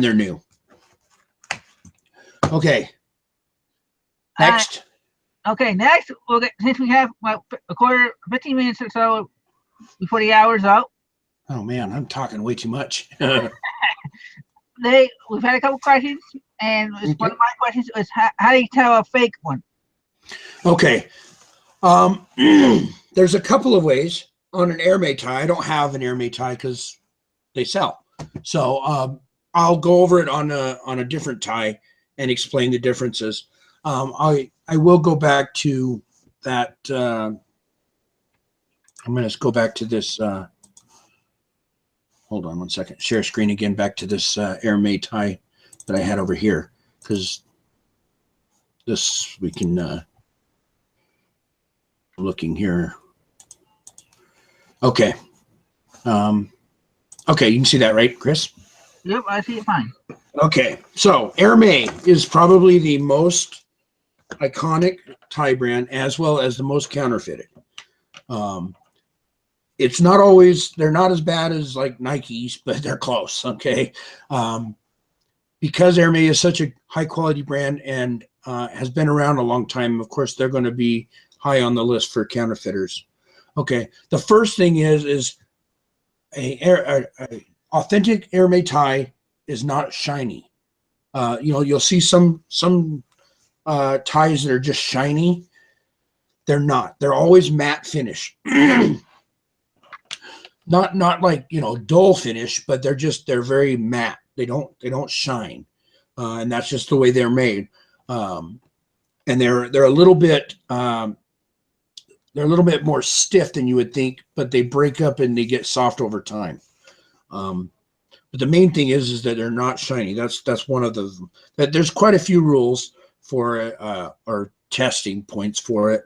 they're new. Okay. Next. Next, we'll get, since we have about 15 minutes or so before the hour's up. Oh man, I'm talking way too much. We've had a couple questions, and one of my questions is how do you tell a fake one? Okay. There's a couple of ways on an airmade tie. I don't have an airmade tie because they sell. So I'll go over it on a different tie and explain the differences. I will go back to that. I'm going to go back to this. Hold on one second. Share screen again. Back to this airmade tie that I had over here, because this we can looking here. Okay. Okay, you can see that, right, Chris? Yep, I see it fine. Okay, so airmade is probably the most iconic tie brand, as well as the most counterfeited. It's not always, they're not as bad as like Nikes, but they're close. Okay. Because airmade is such a high quality brand and has been around a long time, of course, they're going to be high on the list for counterfeiters. Okay. The first thing is a authentic airmade tie is not shiny. You'll see some ties that are just shiny. They're not. They're always matte finish. Not like, dull finish, but they're very matte. They don't shine. And that's just the way they're made. And they're a little bit more stiff than you would think, but they break up and they get soft over time. But the main thing is that they're not shiny. That's one of that there's quite a few rules for or testing points for it.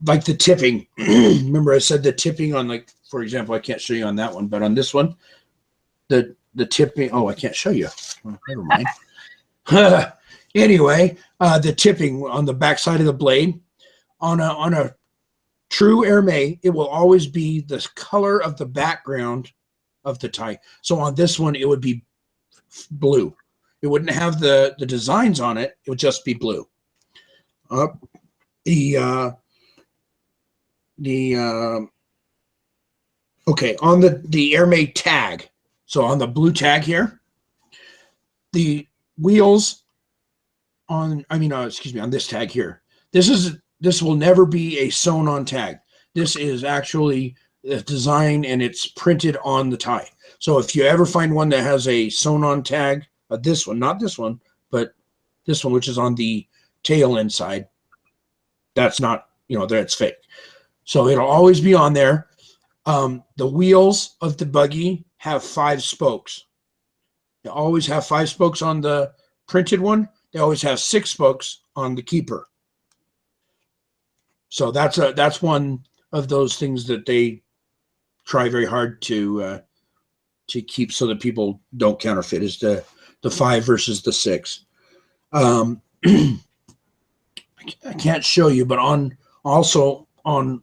Like the tipping. Remember I said the tipping on, like, for example, I can't show you on that one, but on this one, the tipping, I can't show you. Oh, never mind. Anyway, the tipping on the back side of the blade on a true airmade, it will always be the color of the background of the tie. So on this one, it would be blue. It wouldn't have the designs on it. It would just be blue. Okay, on the Airmade tag. So on the blue tag here, the wheels on, excuse me, on this tag here, this will never be a sewn on tag. This is actually a design and it's printed on the tie. So if you ever find one that has a sewn on tag, this one, not this one, but this one, which is on the tail inside, that's not, that's fake. So it'll always be on there. The wheels of the buggy have 5 spokes. They always have 5 spokes on the printed one. They always have 6 spokes on the keeper. So that's one of those things that they try very hard to keep so that people don't counterfeit, is the 5 versus the 6. I can't show you, but also on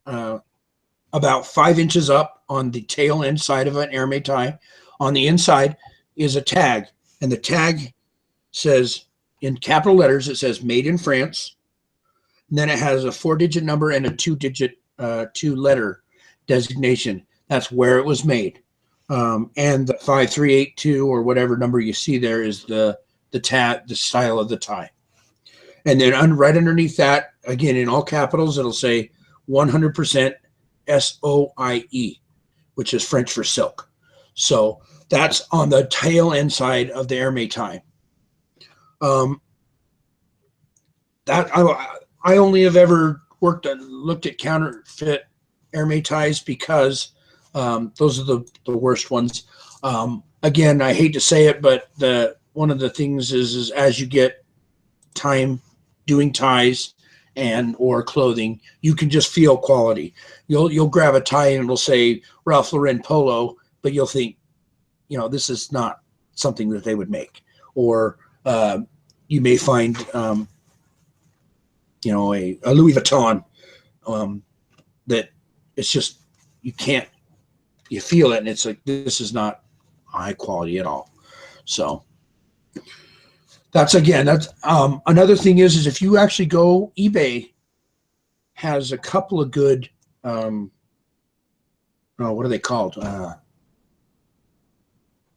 about 5 inches up on the tail inside of an Airmade tie, on the inside is a tag, and the tag says in capital letters, it says "Made in France." And then it has a 4-digit number and a 2-digit 2-letter designation. That's where it was made. And the 5382 or whatever number you see there is the style of the tie. And then right underneath that, again in all capitals, it'll say 100% SOIE, which is French for silk. So that's on the tail inside of the Airmade tie. That I only have ever looked at counterfeit Airmade ties because those are the worst ones. Again, I hate to say it, but one of the things is as you get time doing ties and or clothing, you can just feel quality. You'll grab a tie and it'll say Ralph Lauren Polo, but you'll think, this is not something that they would make. Or you may find a Louis Vuitton that it's just, you feel it and it's like, this is not high quality at all. So that's another thing is if you actually go, eBay has a couple of good, what are they called?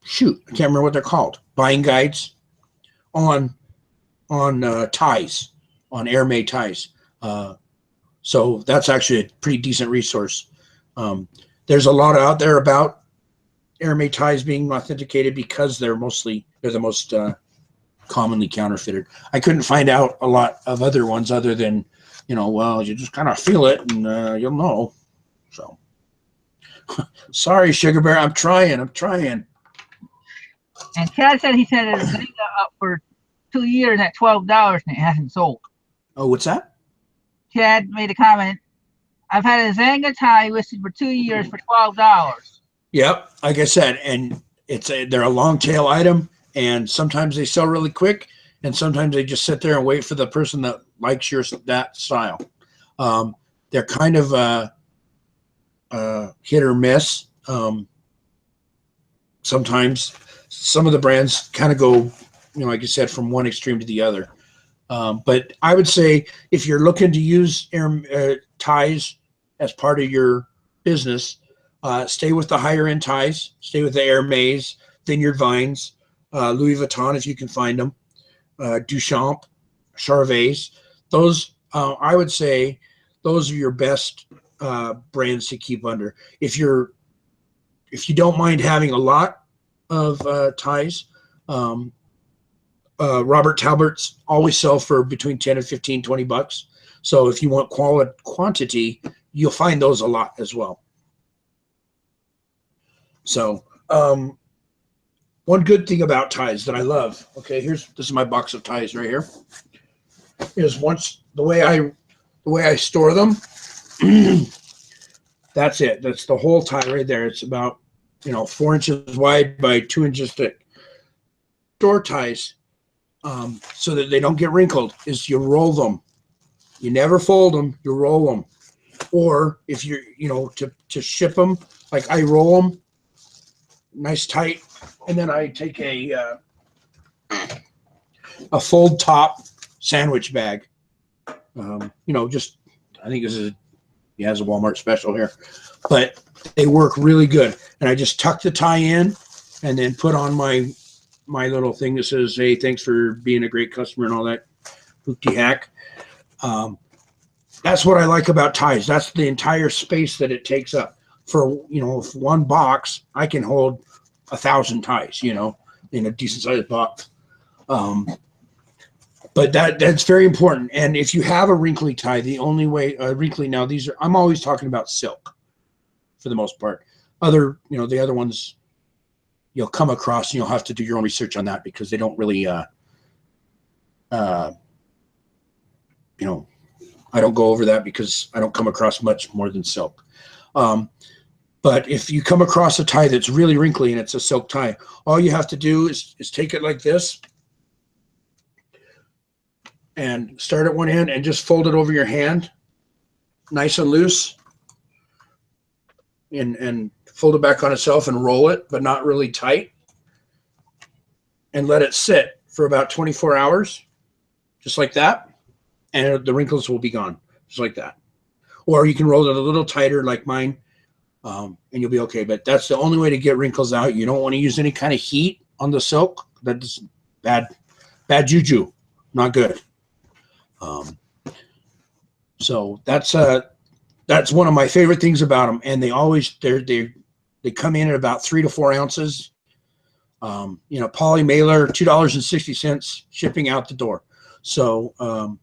Shoot, I can't remember what they're called. Buying guides on ties, on Airmade ties. So that's actually a pretty decent resource. There's a lot out there about Airmade ties being authenticated because they're the most commonly counterfeited. I couldn't find out a lot of other ones other than, you just kind of feel it and you'll know. So sorry, Sugar Bear, I'm trying. And Chad said he said it was up for 2 years at $12 and it hasn't sold. Oh, what's that? Chad made a comment. I've had a Zanga tie listed for 2 years for $12. Yep, like I said, and they're a long tail item, and sometimes they sell really quick, and sometimes they just sit there and wait for the person that likes that style. They're kind of hit or miss. Sometimes some of the brands kind of go, like you said, from one extreme to the other. But I would say if you're looking to use ties as part of your business, stay with the higher end ties, stay with the Airmades, Vineyard Vines, Louis Vuitton if you can find them, Duchamp, Charvet. Those I would say those are your best brands to keep under. If you don't mind having a lot of ties, Robert Talbert's always sell for between 10 and 15, 20 bucks. So if you want quantity, you'll find those a lot as well. So one good thing about ties that I love, okay, this is my box of ties right here, is once the way I store them, that's it. That's the whole tie right there. It's about 4 inches wide by 2 inches thick. Store ties, so that they don't get wrinkled, is you roll them. You never fold them, you roll them. Or if you're, to ship them, like I roll them nice tight, and then I take a fold top sandwich bag. Just I think this is he has a Walmart special here, but they work really good. And I just tuck the tie in, and then put on my little thing that says, "Hey, thanks for being a great customer," and all that hoopty hack. That's what I like about ties. That's the entire space that it takes up. For one box, I can hold 1,000 ties. In a decent sized box. But that's very important. And if you have a wrinkly tie, the only way wrinkly now I'm always talking about silk for the most part. The other ones you'll come across, and you'll have to do your own research on that because they don't really I don't go over that because I don't come across much more than silk. But if you come across a tie that's really wrinkly and it's a silk tie, all you have to do is take it like this and start at one end and just fold it over your hand, nice and loose, and fold it back on itself and roll it, but not really tight, and let it sit for about 24 hours, just like that. And the wrinkles will be gone, just like that. Or you can roll it a little tighter like mine, and you'll be okay. But that's the only way to get wrinkles out. You don't want to use any kind of heat on the silk. That's bad juju, not good. So that's one of my favorite things about them. And they come in at about 3 to 4 ounces. Poly mailer, $2.60 shipping out the door. So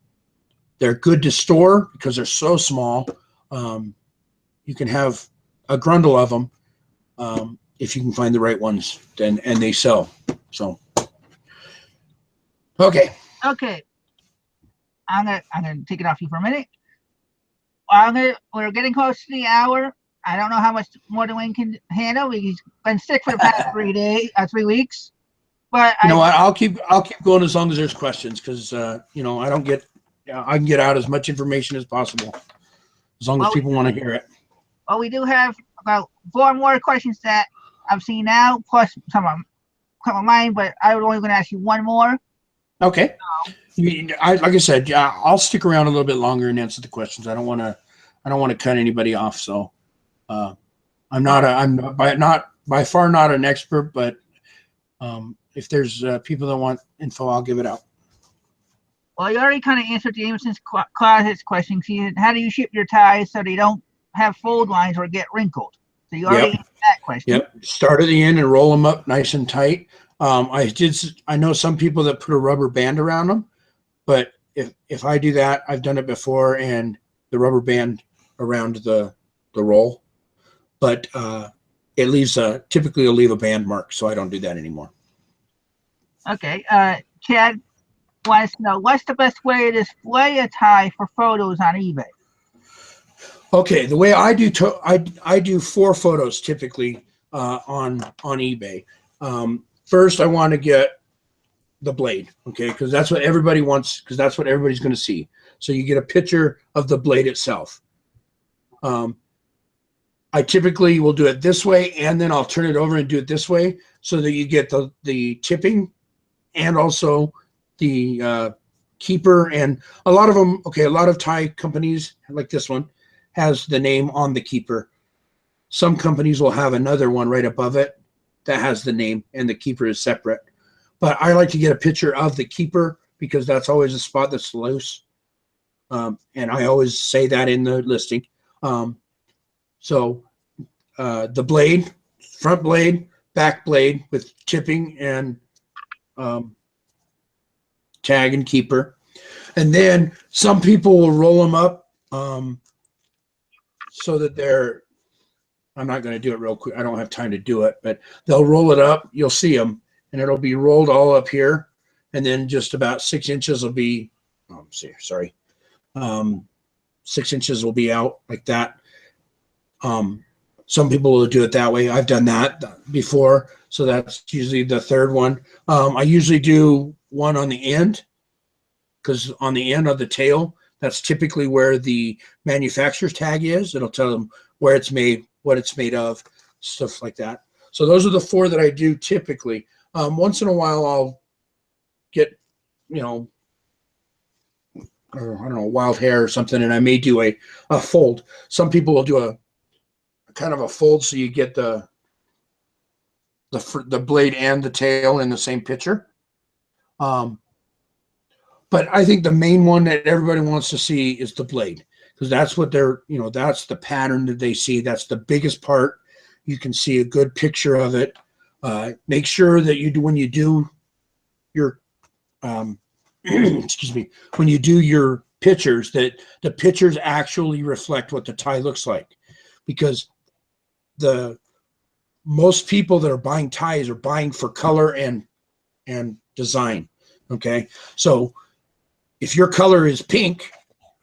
they're good to store because they're so small. You can have a grundle of them if you can find the right ones, and they sell. So, okay. I'm gonna take it off you for a minute. We're getting close to the hour. I don't know how much more Duane can handle. He's been sick for the past 3 weeks. But what? I'll keep going as long as there's questions, because I can get out as much information as possible, as long as people want to hear it. Well, we do have about 4 more questions that I've seen now, plus some of mine. But I was only going to ask you one more. Okay. Like I said, I'll stick around a little bit longer and answer the questions. I don't want to cut anybody off. So, I'm by far not an expert, but if there's people that want info, I'll give it out. Well, you already kind of answered the Amazon's Closet's question. How do you ship your ties so they don't have fold lines or get wrinkled? So you already answered that question. Yep. Start at the end and roll them up nice and tight. I know some people that put a rubber band around them, but if I do that, I've done it before, and the rubber band around the roll, but it leaves typically it'll leave a band mark, so I don't do that anymore. Okay. Chad wants to know, what's the best way to display a tie for photos on eBay? Okay, the way I do I do 4 photos typically on eBay. First, I want to get the blade, okay, because that's what everybody wants, because that's what everybody's going to see. So you get a picture of the blade itself. I typically will do it this way, and then I'll turn it over and do it this way, so that you get the tipping and also the keeper. And a lot of them, a lot of tie companies like this one has the name on the keeper. Some companies will have another one right above it that has the name, and the keeper is separate. But I like to get a picture of the keeper because that's always a spot that's loose. And I always say that in the listing. So the blade, front blade, back blade with tipping and tag and keeper. And then some people will roll them up so that they're, I'm not going to do it real quick. I don't have time to do it, but they'll roll it up. You'll see them, and it'll be rolled all up here. And then just about 6 inches will be, 6 inches will be out like that. Some people will do it that way. I've done that before. So that's usually the third one. I usually do one on the end, because on the end of the tail, that's typically where the manufacturer's tag is. It'll tell them where it's made, what it's made of, stuff like that. So those are the 4 that I do typically. Once in a while, I'll get, you know, I don't know, wild hair or something, and I may do a fold. Some people will do a kind of a fold, so you get the blade and the tail in the same picture. But I think the main one that everybody wants to see is the blade, because that's what they're, you know, that's the pattern that they see. That's the biggest part. You can see a good picture of it. Make sure that you do, when you do your excuse me, when you do your pictures, that the pictures actually reflect what the tie looks like, because most people that are buying ties are buying for color and design. Okay, so if your color is pink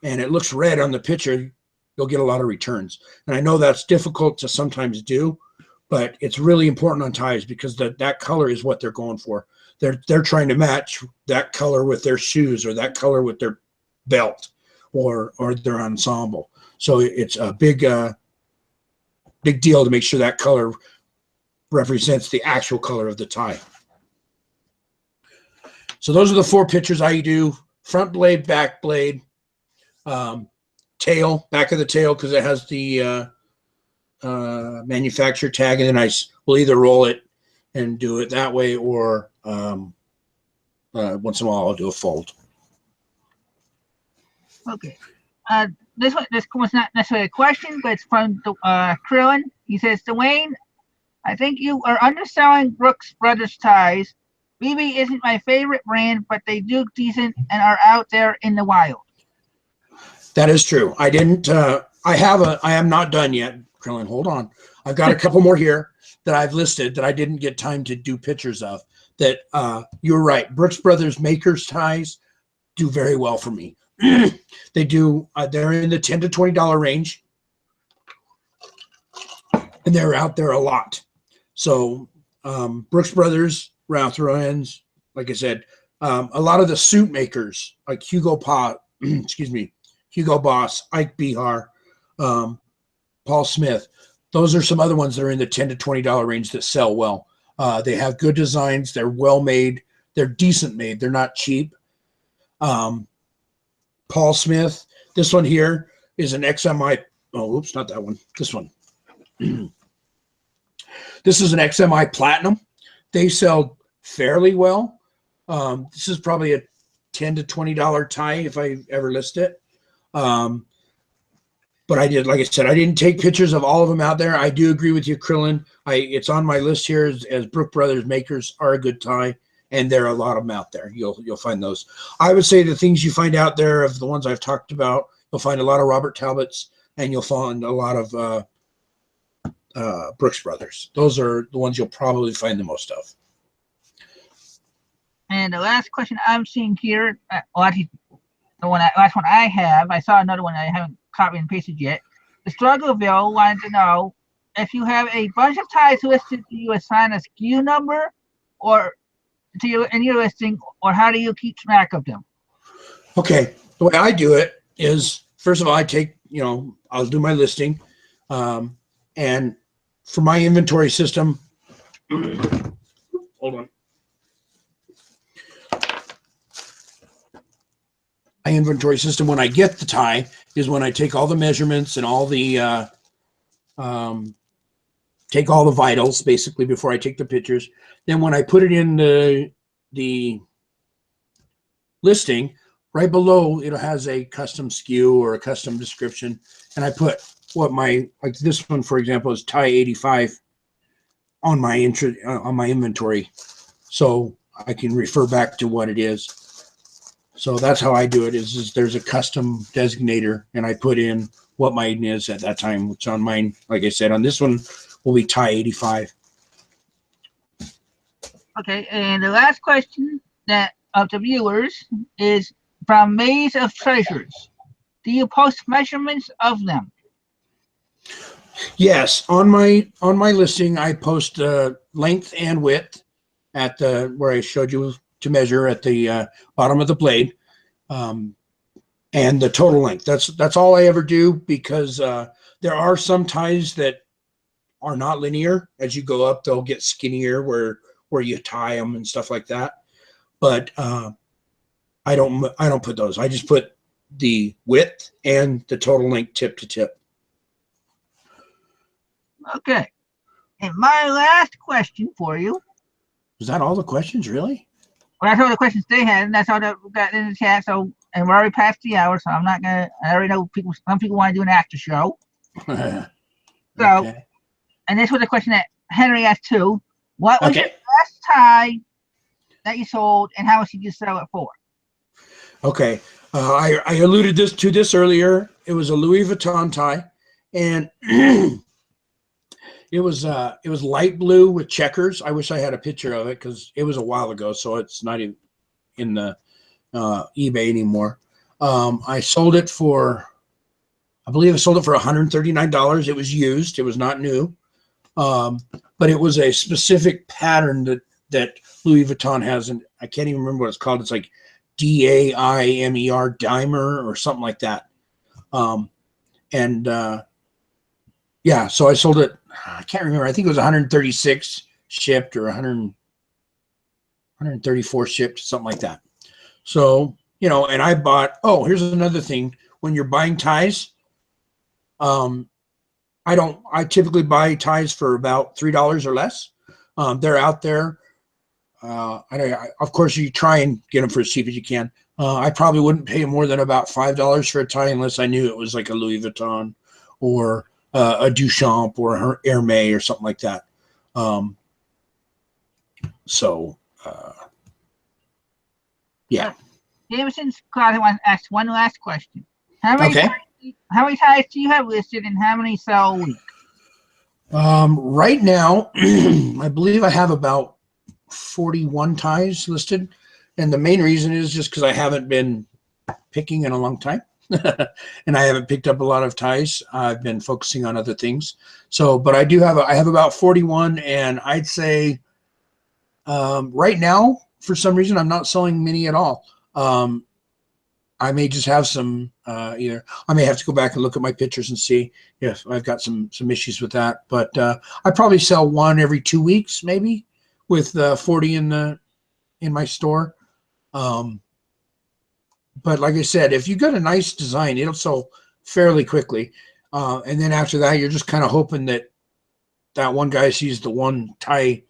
and it looks red on the picture, you'll get a lot of returns. And I know that's difficult to sometimes do, but it's really important on ties, because that color is what they're going for. They're trying to match that color with their shoes, or that color with their belt, or their ensemble. So it's a big deal to make sure that color represents the actual color of the tie. So those are the 4 pictures I do: front blade, back blade, tail, back of the tail, because it has the manufacturer tag, and then I will either roll it and do it that way, or once in a while I'll do a fold. Okay. This was not necessarily a question, but it's from Krillin. He says, Duane, I think you are underselling Brooks Brothers ties. BB isn't my favorite brand, but they do decent and are out there in the wild. That is true. I didn't. I am not done yet, Krillin. Hold on. I've got a couple more here that I've listed that I didn't get time to do pictures of. That you're right. Brooks Brothers makers ties do very well for me. They do. They're in the $10 to $20 range, and they're out there a lot. So Brooks Brothers, Ralph Lauren's, like I said, a lot of the suit makers like Hugo Boss, Ike Behar, Paul Smith. Those are some other ones that are in the $10 to $20 range that sell well. They have good designs. They're well made. They're decent made. They're not cheap. Paul Smith. This one here is an XMI. Oh, oops, not that one. This one. This is an XMI Platinum. They sell fairly well. This is probably a $10 to $20 tie if I ever list it. But I did, like I said, I didn't take pictures of all of them out there. I do agree with you, Krillin. It's on my list here as Brooks Brothers makers are a good tie, and there are a lot of them out there. You'll find those. I would say the things you find out there of the ones I've talked about, you'll find a lot of Robert Talbots, and you'll find a lot of Brooks Brothers. Those are the ones you'll probably find the most of. And the last question I'm seeing here, last one I have, I saw another one I haven't copied and pasted yet. The Struggleville wanted to know if you have a bunch of ties listed, do you assign a SKU number or in your listing, or how do you keep track of them? Okay, the way I do it is, first of all, I take, I'll do my listing, and for my inventory system, hold on. My inventory system, when I get the tie, is when I take all the measurements and all the take all the vitals, basically, before I take the pictures. Then when I put it in the listing, right below it has a custom SKU or a custom description, and I put what like this one, for example, is tie 85 on my inventory, so I can refer back to what it is. So that's how I do it. Is there's a custom designator, and I put in what mine is at that time, which on mine, like I said, on this one will be tie 85. Okay, and the last question of the viewers is from Maze of Treasures. Do you post measurements of them? Yes, on my listing, I post length and width at where I showed you to measure at the bottom of the blade, and the total length. That's all I ever do, because there are some ties that are not linear. As you go up, they'll get skinnier where you tie them and stuff like that. But I don't put those. I just put the width and the total length tip to tip. Okay. And my last question for you. Is that all the questions, really? Well, that's all the questions they had, and that's all that we got in the chat. So, and we're already past the hour, so I'm not gonna. I already know some people want to do an after show. So, Okay. and this was a question that Henry asked too. What was your best tie that you sold, and how much did you sell it for? Okay. I alluded to this earlier. It was a Louis Vuitton tie, and it was light blue with checkers. I wish I had a picture of it because it was a while ago, so it's not even in the eBay anymore. I sold it for, I believe I sold it for $139. It was used. It was not new, but it was a specific pattern that Louis Vuitton has, and I can't even remember what it's called. It's like DAIMER, Dimer, or something like that. Yeah, so I sold it. I can't remember. I think it was 136 shipped or 134 shipped, something like that. So, and I bought, here's another thing. When you're buying ties, I typically buy ties for about $3 or less. They're out there. Of course, you try and get them for as cheap as you can. I probably wouldn't pay more than about $5 for a tie unless I knew it was like a Louis Vuitton or a Duchamp or a Hermès or something like that. Yeah. Jameson's Closet asked one last question. How many ties do you have listed, and how many sell a week? Right now, I believe I have about 41 ties listed, and the main reason is just because I haven't been picking in a long time. And I haven't picked up a lot of ties. I've been focusing on other things. So, but I have about 41, and I'd say right now, for some reason, I'm not selling many at all. I may just have some either. I may have to go back and look at my pictures and see if I've got some issues with that. But I probably sell one every 2 weeks, maybe, with 40 in my store. But like I said, if you got a nice design, it'll sell fairly quickly. And then after that, you're just kind of hoping that one guy sees the one tie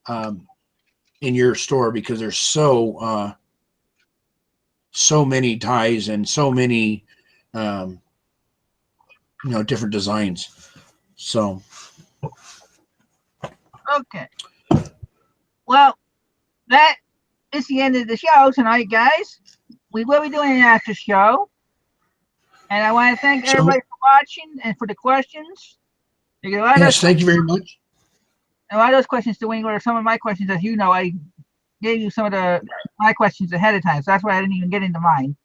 in your store, because there's so many ties and so many different designs. So okay. Well, that is the end of the show tonight, guys. We will be doing an after show. And I want to thank everybody for watching and for the questions. Yes, thank you very much. A lot of those questions, Duane, were some of my questions. As you know, I gave you some of my questions ahead of time, so that's why I didn't even get into mine.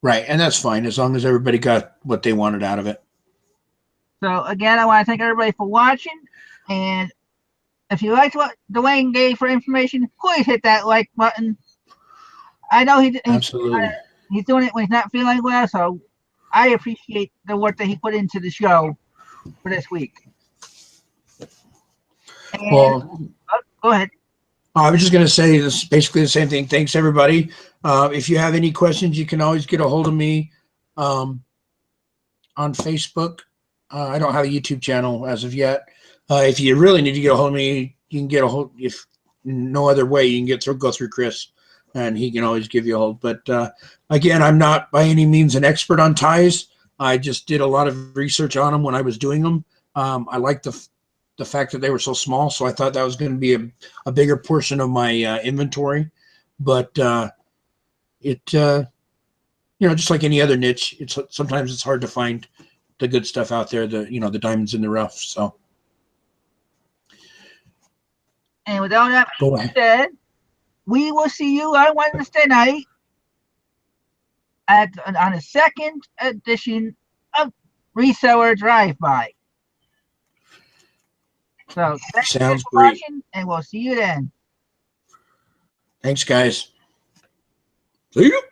Right, and that's fine as long as everybody got what they wanted out of it. So again, I want to thank everybody for watching, and if you liked what Duane gave for information, please hit that like button. I know he's doing it when he's not feeling well, so I appreciate the work that he put into the show for this week. And, go ahead. I was just going to say this, basically the same thing. Thanks, everybody. If you have any questions, you can always get a hold of me on Facebook. I don't have a YouTube channel as of yet. If you really need to get a hold of me, you can get a hold. If no other way, you can go through Chris, and he can always give you a hold. But again, I'm not by any means an expert on ties. I just did a lot of research on them when I was doing them. I liked the fact that they were so small, so I thought that was going to be a bigger portion of my inventory. But just like any other niche, sometimes it's hard to find the good stuff out there, the diamonds in the rough. So, and with all that being said, we will see you on Wednesday night on the second edition of Reseller Drive-By. So sounds great, and we'll see you then. Thanks, guys. See you.